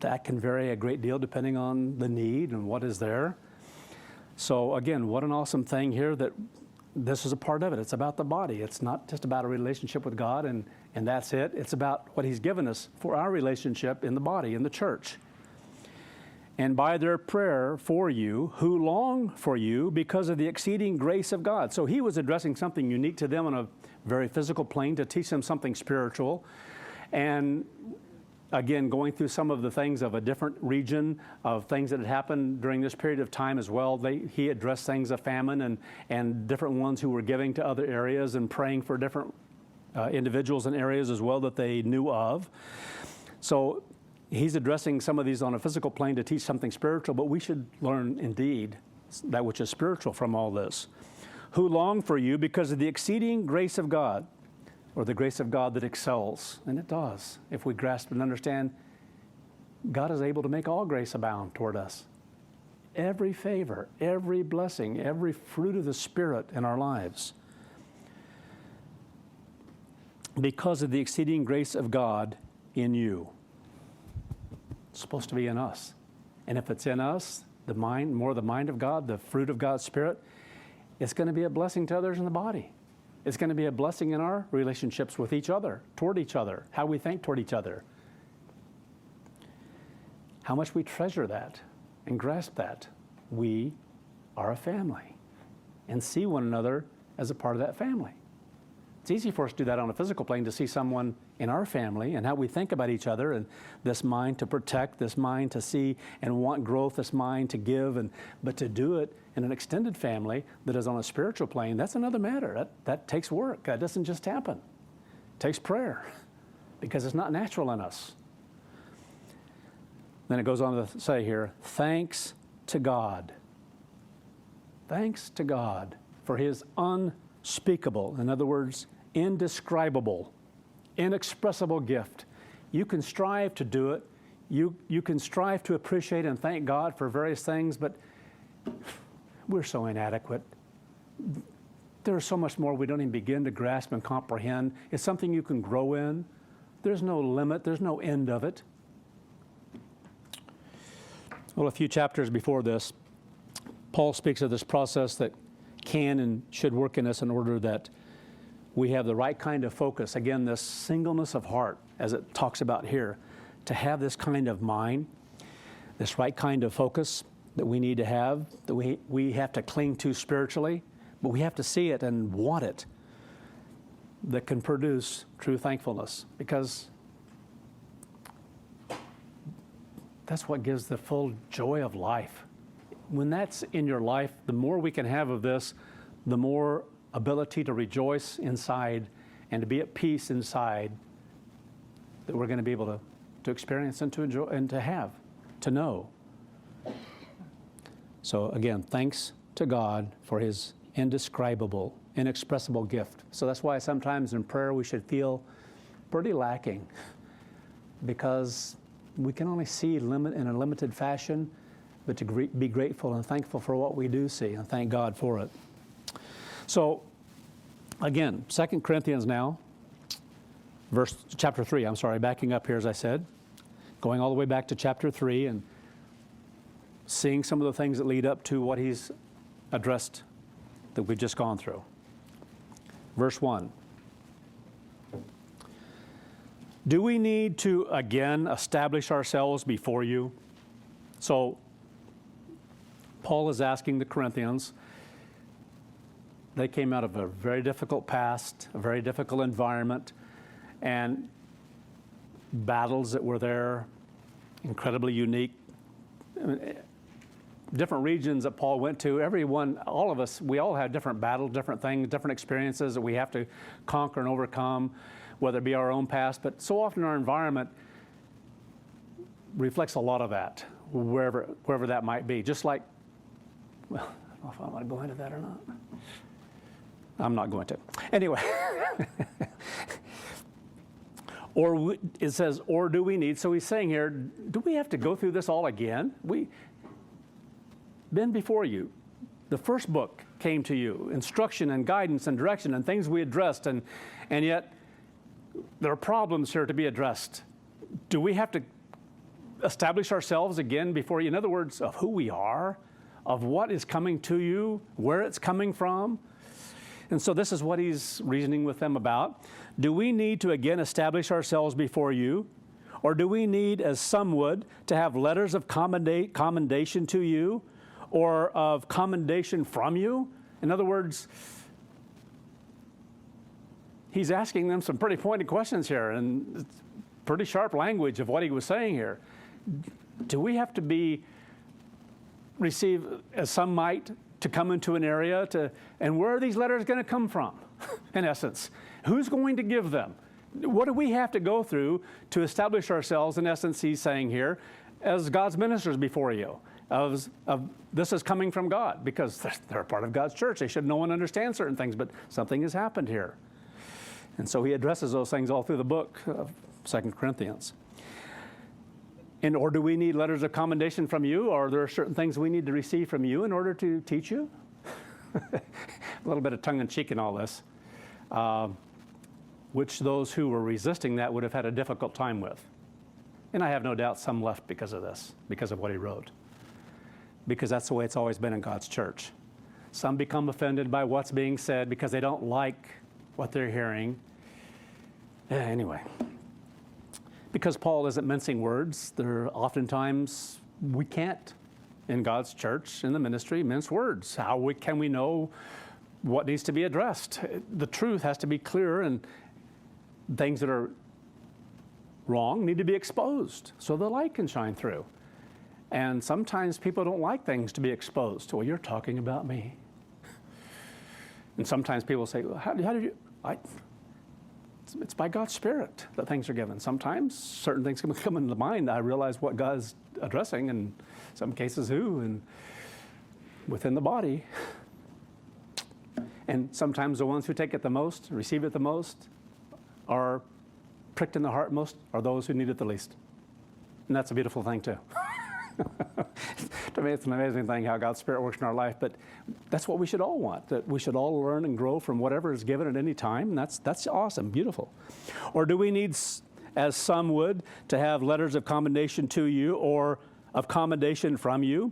that can vary a great deal depending on the need and what is there. So again, what an awesome thing here that this is a part of it. It's about the body. It's not just about a relationship with God and that's it. It's about what He's given us for our relationship in the body, in the church. And by their prayer for you, who long for you because of the exceeding grace of God. So he was addressing something unique to them on a very physical plane to teach them something spiritual. And again, going through some of the things of a different region, of things that had happened during this period of time as well. He addressed things of famine and different ones who were giving to other areas and praying for different individuals in areas as well that they knew of. So he's addressing some of these on a physical plane to teach something spiritual, but we should learn indeed that which is spiritual from all this. Who long for you because of the exceeding grace of God, or the grace of God that excels. And it does. If we grasp and understand, God is able to make all grace abound toward us. Every favor, every blessing, every fruit of the Spirit in our lives. Because of the exceeding grace of God in you. It's supposed to be in us. And if it's in us, the mind of God, the fruit of God's Spirit, it's going to be a blessing to others in the body. It's going to be a blessing in our relationships with each other, toward each other, how we think toward each other. How much we treasure that and grasp that. We are a family and see one another as a part of that family. It's easy for us to do that on a physical plane, to see someone in our family and how we think about each other, and this mind to protect, this mind to see and want growth, this mind to give, but to do it in an extended family that is on a spiritual plane, that's another matter. That takes work. That doesn't just happen. It takes prayer because it's not natural in us. Then it goes on to say here, thanks to God. Thanks to God for His unspeakable, in other words, indescribable, inexpressible gift. You can strive to do it. You can strive to appreciate and thank God for various things, but we're so inadequate. There's so much more we don't even begin to grasp and comprehend. It's something you can grow in. There's no limit. There's no end of it. Well, a few chapters before this, Paul speaks of this process that can and should work in us in order that we have the right kind of focus. Again, this singleness of heart, as it talks about here, to have this kind of mind, this right kind of focus that we need to have, that we have to cling to spiritually, but we have to see it and want it, that can produce true thankfulness, because that's what gives the full joy of life. When that's in your life, the more we can have of this, the more ability to rejoice inside and to be at peace inside that we're going to be able to experience and to enjoy and to have, to know. So again, thanks to God for His indescribable, inexpressible gift. So that's why sometimes in prayer we should feel pretty lacking, because we can only see in a limited fashion, but to be grateful and thankful for what we do see and thank God for it. So again, 2 Corinthians now, chapter 3, backing up here as I said, going all the way back to chapter 3 and seeing some of the things that lead up to what he's addressed that we've just gone through. Verse 1. Do we need to again establish ourselves before you? So Paul is asking the Corinthians. They came out of a very difficult past, a very difficult environment, and battles that were there, incredibly unique. Different regions that Paul went to, everyone, all of us, we all have different battles, different things, different experiences that we have to conquer and overcome, whether it be our own past. But so often our environment reflects a lot of that, wherever that might be. Just like, well, I don't know if I want to go into that or not. I'm not going to. Anyway. It says, or do we need, so he's saying here, do we have to go through this all again? Been before you. The first book came to you, instruction and guidance and direction and things we addressed, and yet there are problems here to be addressed. Do we have to establish ourselves again before you? In other words, of who we are, of what is coming to you, where it's coming from. And so this is what he's reasoning with them about. Do we need to again establish ourselves before you? Or do we need, as some would, to have letters of commendation to you or of commendation from you? In other words, he's asking them some pretty pointed questions here and pretty sharp language of what he was saying here. Do we have to receive, as some might, to come into an area and where are these letters going to come from, in essence? Who's going to give them? What do we have to go through to establish ourselves, in essence, he's saying here, as God's ministers before you? This is coming from God, because they're a part of God's church. They should know and understand certain things, but something has happened here. And so he addresses those things all through the book of 2 Corinthians. Or do we need letters of commendation from you, or are there certain things we need to receive from you in order to teach you? A little bit of tongue-in-cheek in all this, which those who were resisting that would have had a difficult time with. And I have no doubt some left because of this, because of what he wrote. Because that's the way it's always been in God's church. Some become offended by what's being said because they don't like what they're hearing. Anyway, because Paul isn't mincing words, there oftentimes we can't, in God's church, in the ministry, mince words. Can we know what needs to be addressed? The truth has to be clear, and things that are wrong need to be exposed so the light can shine through. And sometimes people don't like things to be exposed. Well, you're talking about me. And sometimes people say, well, how did you? It's by God's Spirit that things are given. Sometimes certain things can come into mind. I realize what God's addressing, and some cases who, and within the body. And sometimes the ones who take it the most, receive it the most, are pricked in the heart most, are those who need it the least. And that's a beautiful thing too. To me, it's an amazing thing how God's Spirit works in our life, but that's what we should all want, that we should all learn and grow from whatever is given at any time, and that's awesome, beautiful. Or do we need, as some would, to have letters of commendation to you or of commendation from you?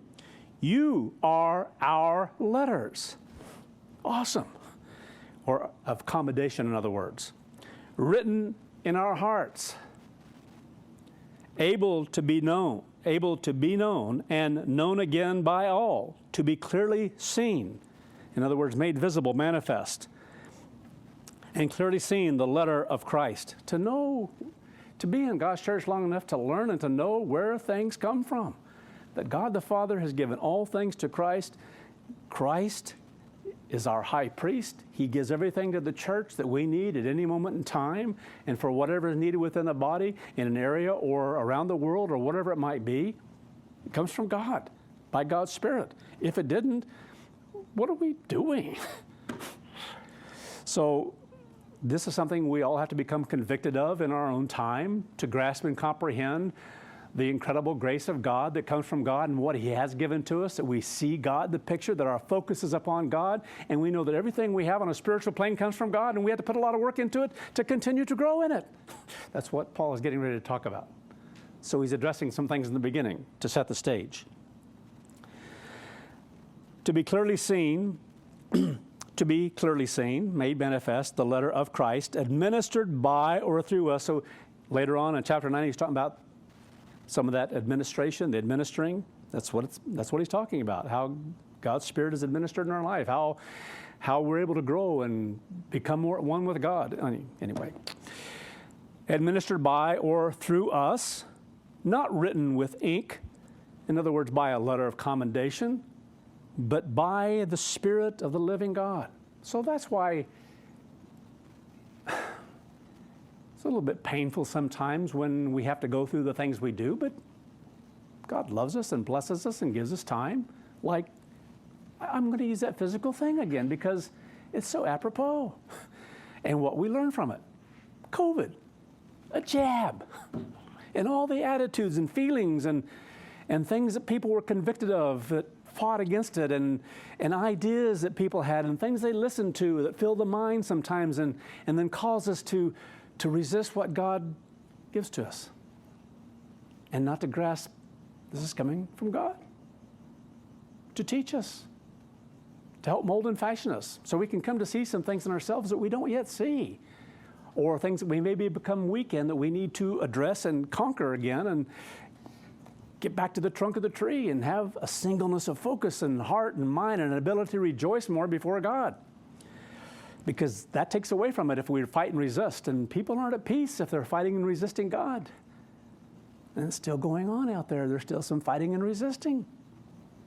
You are our letters. Awesome. Or of commendation, in other words. Written in our hearts, able to be known and known again by all, to be clearly seen. In other words, made visible, manifest, and clearly seen, the letter of Christ. To know, to be in God's church long enough to learn and to know where things come from. That God the Father has given all things to Christ. Christ is our high priest. He gives everything to the church that we need at any moment in time, and for whatever is needed within the body, in an area or around the world or whatever it might be. It comes from God, by God's Spirit. If it didn't, what are we doing? So this is something we all have to become convicted of in our own time, to grasp and comprehend the incredible grace of God that comes from God and what He has given to us, that we see God, the picture, that our focus is upon God, and we know that everything we have on a spiritual plane comes from God, and we have to put a lot of work into it to continue to grow in it. That's what Paul is getting ready to talk about. So he's addressing some things in the beginning to set the stage. To be clearly seen, made manifest, the letter of Christ, administered by or through us. So later on in chapter 9, he's talking about some of that administration, the administering. That's what he's talking about, how God's Spirit is administered in our life, how we're able to grow and become more at one with God. Anyway, administered by or through us, not written with ink, in other words, by a letter of commendation, but by the Spirit of the living God. So that's why it's a little bit painful sometimes when we have to go through the things we do, but God loves us and blesses us and gives us time. Like, I'm going to use that physical thing again because it's so apropos. And what we learn from it, COVID, a jab, and all the attitudes and feelings and things that people were convicted of that fought against it, and ideas that people had and things they listened to that fill the mind sometimes and then cause us to to resist what God gives to us and not to grasp this is coming from God to teach us, to help mold and fashion us so we can come to see some things in ourselves that we don't yet see, or things that we maybe become weak in that we need to address and conquer again and get back to the trunk of the tree and have a singleness of focus and heart and mind and an ability to rejoice more before God. Because that takes away from it if we fight and resist. And people aren't at peace if they're fighting and resisting God. And it's still going on out there. There's still some fighting and resisting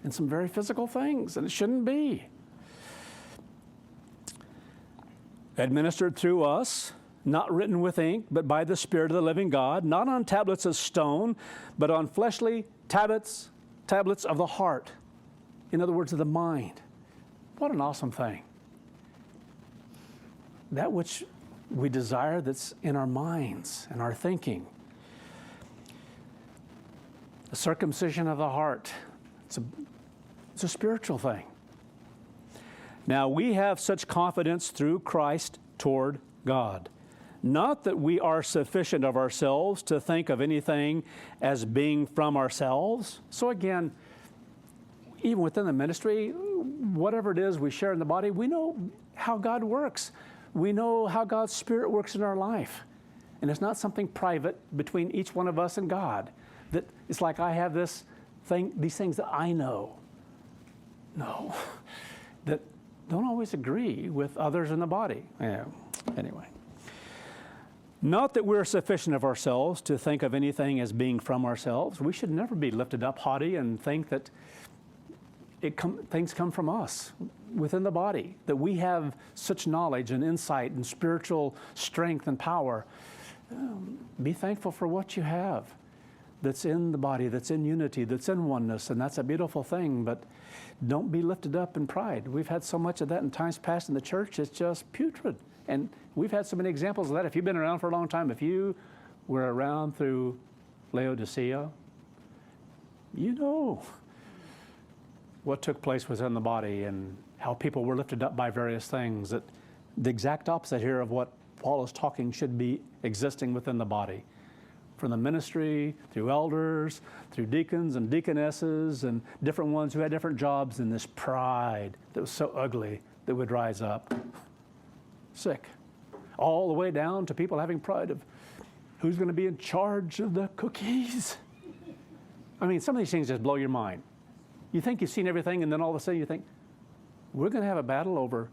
and some very physical things, and it shouldn't be. Administered through us, not written with ink, but by the Spirit of the living God, not on tablets of stone, but on fleshly tablets of the heart. In other words, of the mind. What an awesome thing. That which we desire that's in our minds and our thinking. The circumcision of the heart. It's a spiritual thing. Now, we have such confidence through Christ toward God. Not that we are sufficient of ourselves to think of anything as being from ourselves. So again, even within the ministry, whatever it is we share in the body, we know how God works. We know how God's Spirit works in our life. And it's not something private between each one of us and God. That it's like I have this thing, these things that I know. No, that don't always agree with others in the body. Yeah. Anyway. Not that we're sufficient of ourselves to think of anything as being from ourselves. We should never be lifted up haughty and think that things come from us within the body, that we have such knowledge and insight and spiritual strength and power. Be thankful for what you have that's in the body, that's in unity, that's in oneness, and that's a beautiful thing, but don't be lifted up in pride. We've had so much of that in times past in the church, it's just putrid. And we've had so many examples of that. If you've been around for a long time, if you were around through Laodicea, you know what took place within the body and how people were lifted up by various things. That the exact opposite here of what Paul is talking should be existing within the body. From the ministry, through elders, through deacons and deaconesses and different ones who had different jobs, and this pride that was so ugly that would rise up. Sick. All the way down to people having pride of who's going to be in charge of the cookies. I mean, some of these things just blow your mind. You think you've seen everything, and then all of a sudden you think, we're going to have a battle over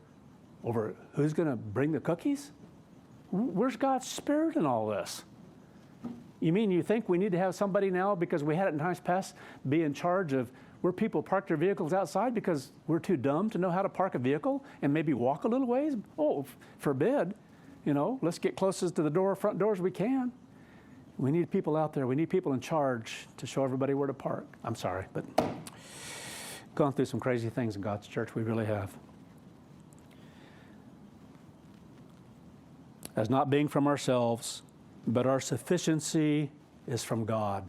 who's going to bring the cookies? Where's God's Spirit in all this? You mean you think we need to have somebody now, because we had it in times past, be in charge of where people park their vehicles outside because we're too dumb to know how to park a vehicle and maybe walk a little ways? Oh, forbid. You know, let's get closest to the front doors we can. We need people out there. We need people in charge to show everybody where to park. I'm sorry, but gone through some crazy things in God's church. We really have. As not being from ourselves, but our sufficiency is from God.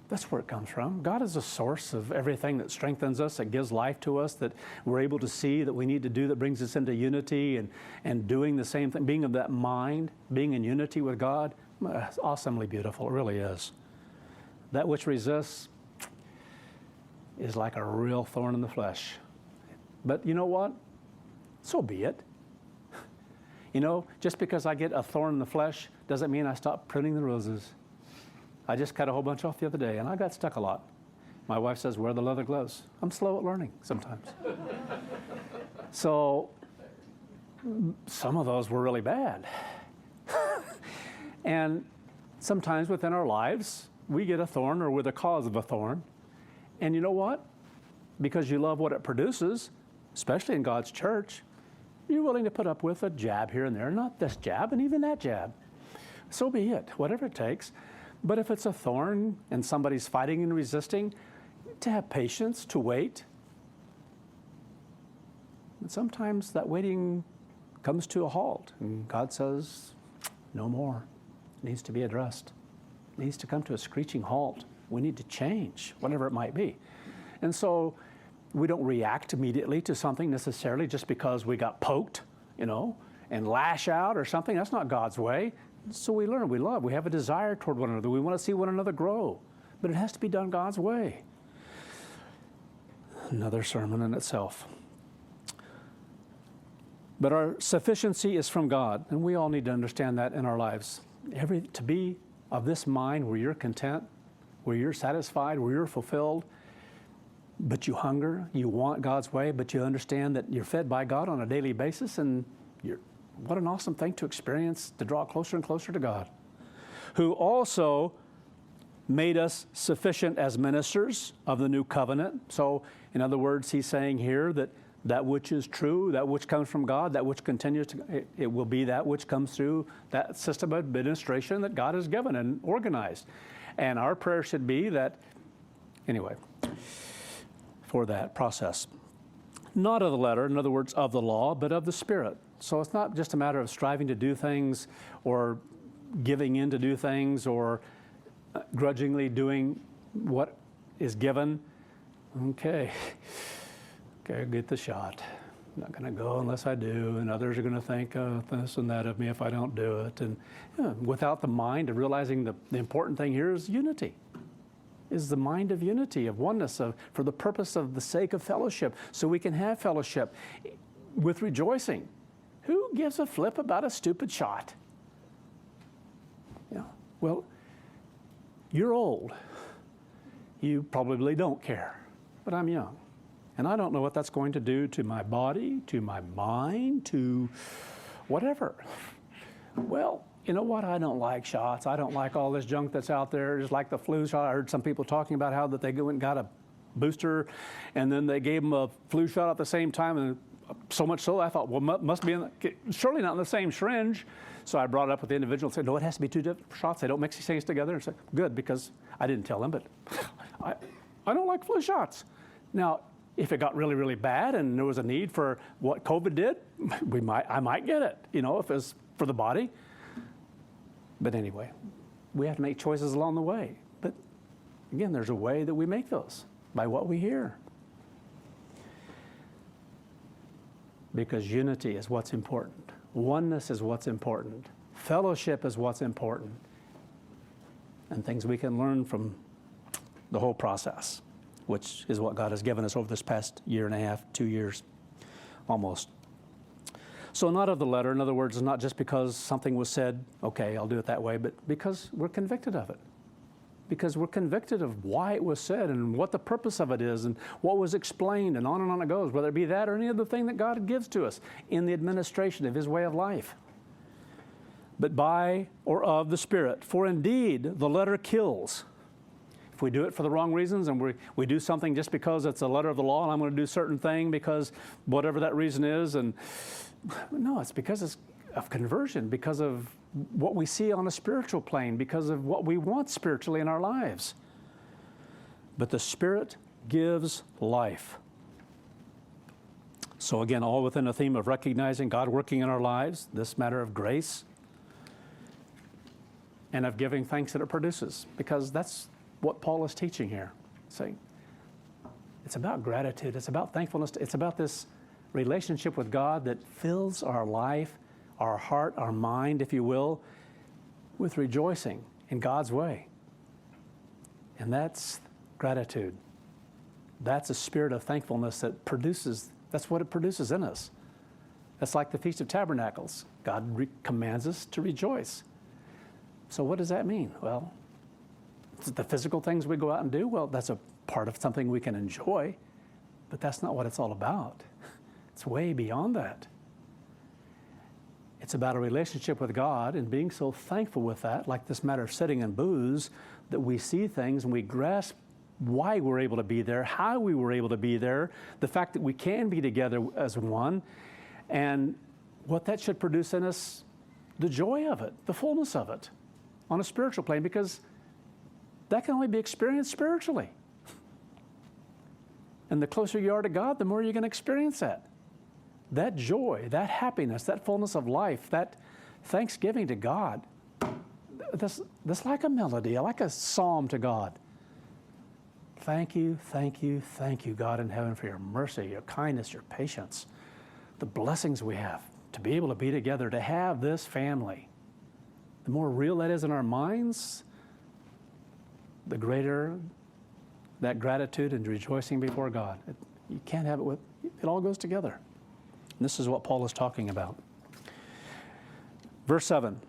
That's where it comes from. God is the source of everything that strengthens us, that gives life to us, that we're able to see that we need to do, that brings us into unity and doing the same thing, being of that mind, being in unity with God. It's awesomely beautiful. It really is. That which resists is like a real thorn in the flesh. But you know what? So be it. You know, just because I get a thorn in the flesh doesn't mean I stop pruning the roses. I just cut a whole bunch off the other day, and I got stuck a lot. My wife says, wear the leather gloves. I'm slow at learning sometimes. So some of those were really bad. And sometimes within our lives, we get a thorn or we're the cause of a thorn. And you know what? Because you love what it produces, especially in God's church, you're willing to put up with a jab here and there, not this jab and even that jab. So be it, whatever it takes. But if it's a thorn and somebody's fighting and resisting, to have patience, to wait. And sometimes that waiting comes to a halt, and God says, no more. It needs to be addressed. It needs to come to a screeching halt. We need to change, whatever it might be. And so we don't react immediately to something necessarily just because we got poked, you know, and lash out or something. That's not God's way. So we learn, we love, we have a desire toward one another. We want to see one another grow. But it has to be done God's way. Another sermon in itself. But our sufficiency is from God, and we all need to understand that in our lives. To be of this mind where you're content, where you're satisfied, where you're fulfilled, but you hunger, you want God's way, but you understand that you're fed by God on a daily basis, and what an awesome thing to experience, to draw closer and closer to God, who also made us sufficient as ministers of the new covenant. So, in other words, he's saying here that which is true, that which comes from God, that which continues to, it will be that which comes through that system of administration that God has given and organized. And our prayer should be that, anyway, for that process. Not of the letter, in other words, of the law, but of the Spirit. So it's not just a matter of striving to do things or giving in to do things or grudgingly doing what is given. Okay, get the shot. I'm not going to go unless I do, and others are going to think this and that of me if I don't do it. And without the mind of realizing the important thing here is unity. Is the mind of unity, of oneness, for the purpose of the sake of fellowship, so we can have fellowship with rejoicing. Who gives a flip about a stupid shot? Yeah. Well, you're old. You probably don't care, but I'm young. And I don't know what that's going to do to my body, to my mind, to whatever. Well, you know what? I don't like shots. I don't like all this junk that's out there, just like the flu shot. I heard some people talking about how that they went and got a booster, and then they gave them a flu shot at the same time, and so much so I thought, well, must be surely not in the same syringe. So I brought it up with the individual and said, no, it has to be two different shots. They don't mix these things together. And I said, good, because I didn't tell them, but I don't like flu shots. Now, if it got really, really bad and there was a need for what COVID did, I might get it, if it's for the body. But anyway, we have to make choices along the way. But again, there's a way that we make those, by what we hear. Because unity is what's important. Oneness is what's important. Fellowship is what's important. And things we can learn from the whole process, which is what God has given us over this past year and a half, 2 years, almost. So not of the letter, in other words, it's not just because something was said, okay, I'll do it that way, but because we're convicted of it. Because we're convicted of why it was said and what the purpose of it is and what was explained, and on it goes, whether it be that or any other thing that God gives to us in the administration of his way of life. But by or of the Spirit. For indeed, the letter kills. If we do it for the wrong reasons and we do something just because it's a letter of the law and I'm going to do a certain thing because whatever that reason is, and no, it's because it's of conversion, because of what we see on a spiritual plane, because of what we want spiritually in our lives. But the Spirit gives life. So again, all within a theme of recognizing God working in our lives, this matter of grace, and of giving thanks that it produces, because that's what Paul is teaching here, saying it's about gratitude, it's about thankfulness, it's about this relationship with God that fills our life, our heart, our mind, if you will, with rejoicing in God's way. And that's gratitude. That's a spirit of thankfulness that produces, that's what it produces in us. That's like the Feast of Tabernacles. God commands us to rejoice. So what does that mean? Well, the physical things we go out and do, well, that's a part of something we can enjoy, but that's not what it's all about. It's way beyond that. It's about a relationship with God and being so thankful with that, like this matter of sitting and booze, that we see things and we grasp why we're able to be there, how we were able to be there, the fact that we can be together as one, and what that should produce in us, the joy of it, the fullness of it on a spiritual plane, because that can only be experienced spiritually. And the closer you are to God, the more you're going to experience that. That joy, that happiness, that fullness of life, that thanksgiving to God, that's like a melody, like a psalm to God. Thank you, thank you, thank you, God in heaven, for your mercy, your kindness, your patience, the blessings we have. to be able to be together, to have this family. The more real that is in our minds, the greater that gratitude and rejoicing before God. You can't have it it all goes together. And this is what Paul is talking about. Verse 7,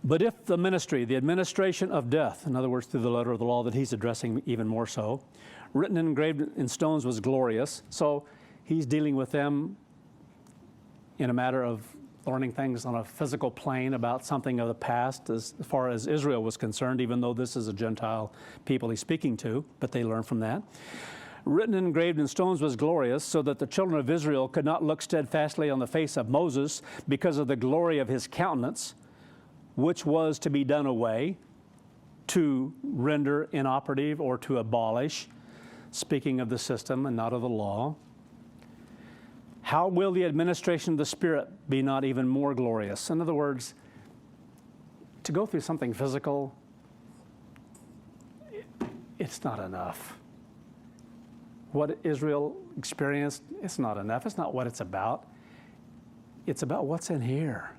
but if the ministry, the administration of death, in other words, through the letter of the law that he's addressing even more so, written and engraved in stones was glorious. So he's dealing with them in a matter of learning things on a physical plane about something of the past as far as Israel was concerned, even though this is a Gentile people he's speaking to, but they learn from that. Written and engraved in stones was glorious, so that the children of Israel could not look steadfastly on the face of Moses because of the glory of his countenance, which was to be done away, to render inoperative or to abolish, speaking of the system and not of the law. How will the administration of the Spirit be not even more glorious? In other words, to go through something physical, it's not enough. What Israel experienced, it's not enough. It's not what it's about. It's about what's in here.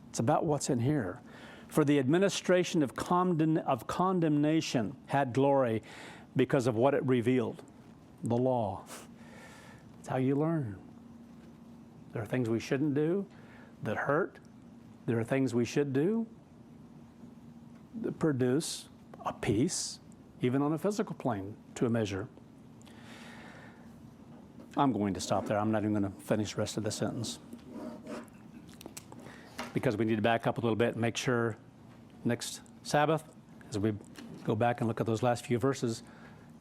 It's about what's in here. For the administration of condemnation had glory because of what it revealed, the law. It's how you learn. There are things we shouldn't do that hurt. There are things we should do that produce a peace, even on a physical plane, to a measure. I'm going to stop there. I'm not even going to finish the rest of the sentence, because we need to back up a little bit and make sure next Sabbath, as we go back and look at those last few verses,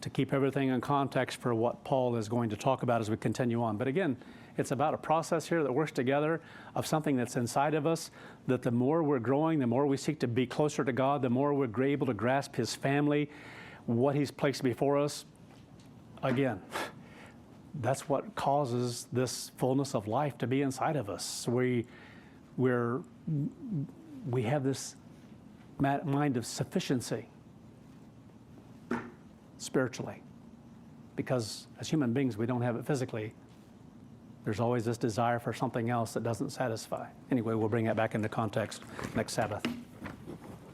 to keep everything in context for what Paul is going to talk about as we continue on. But again, it's about a process here that works together of something that's inside of us, that the more we're growing, the more we seek to be closer to God, the more we're able to grasp his family, what he's placed before us. Again, that's what causes this fullness of life to be inside of us. We have this mind of sufficiency spiritually, because as human beings we don't have it physically. There's always this desire for something else that doesn't satisfy. Anyway, we'll bring that back into context next Sabbath.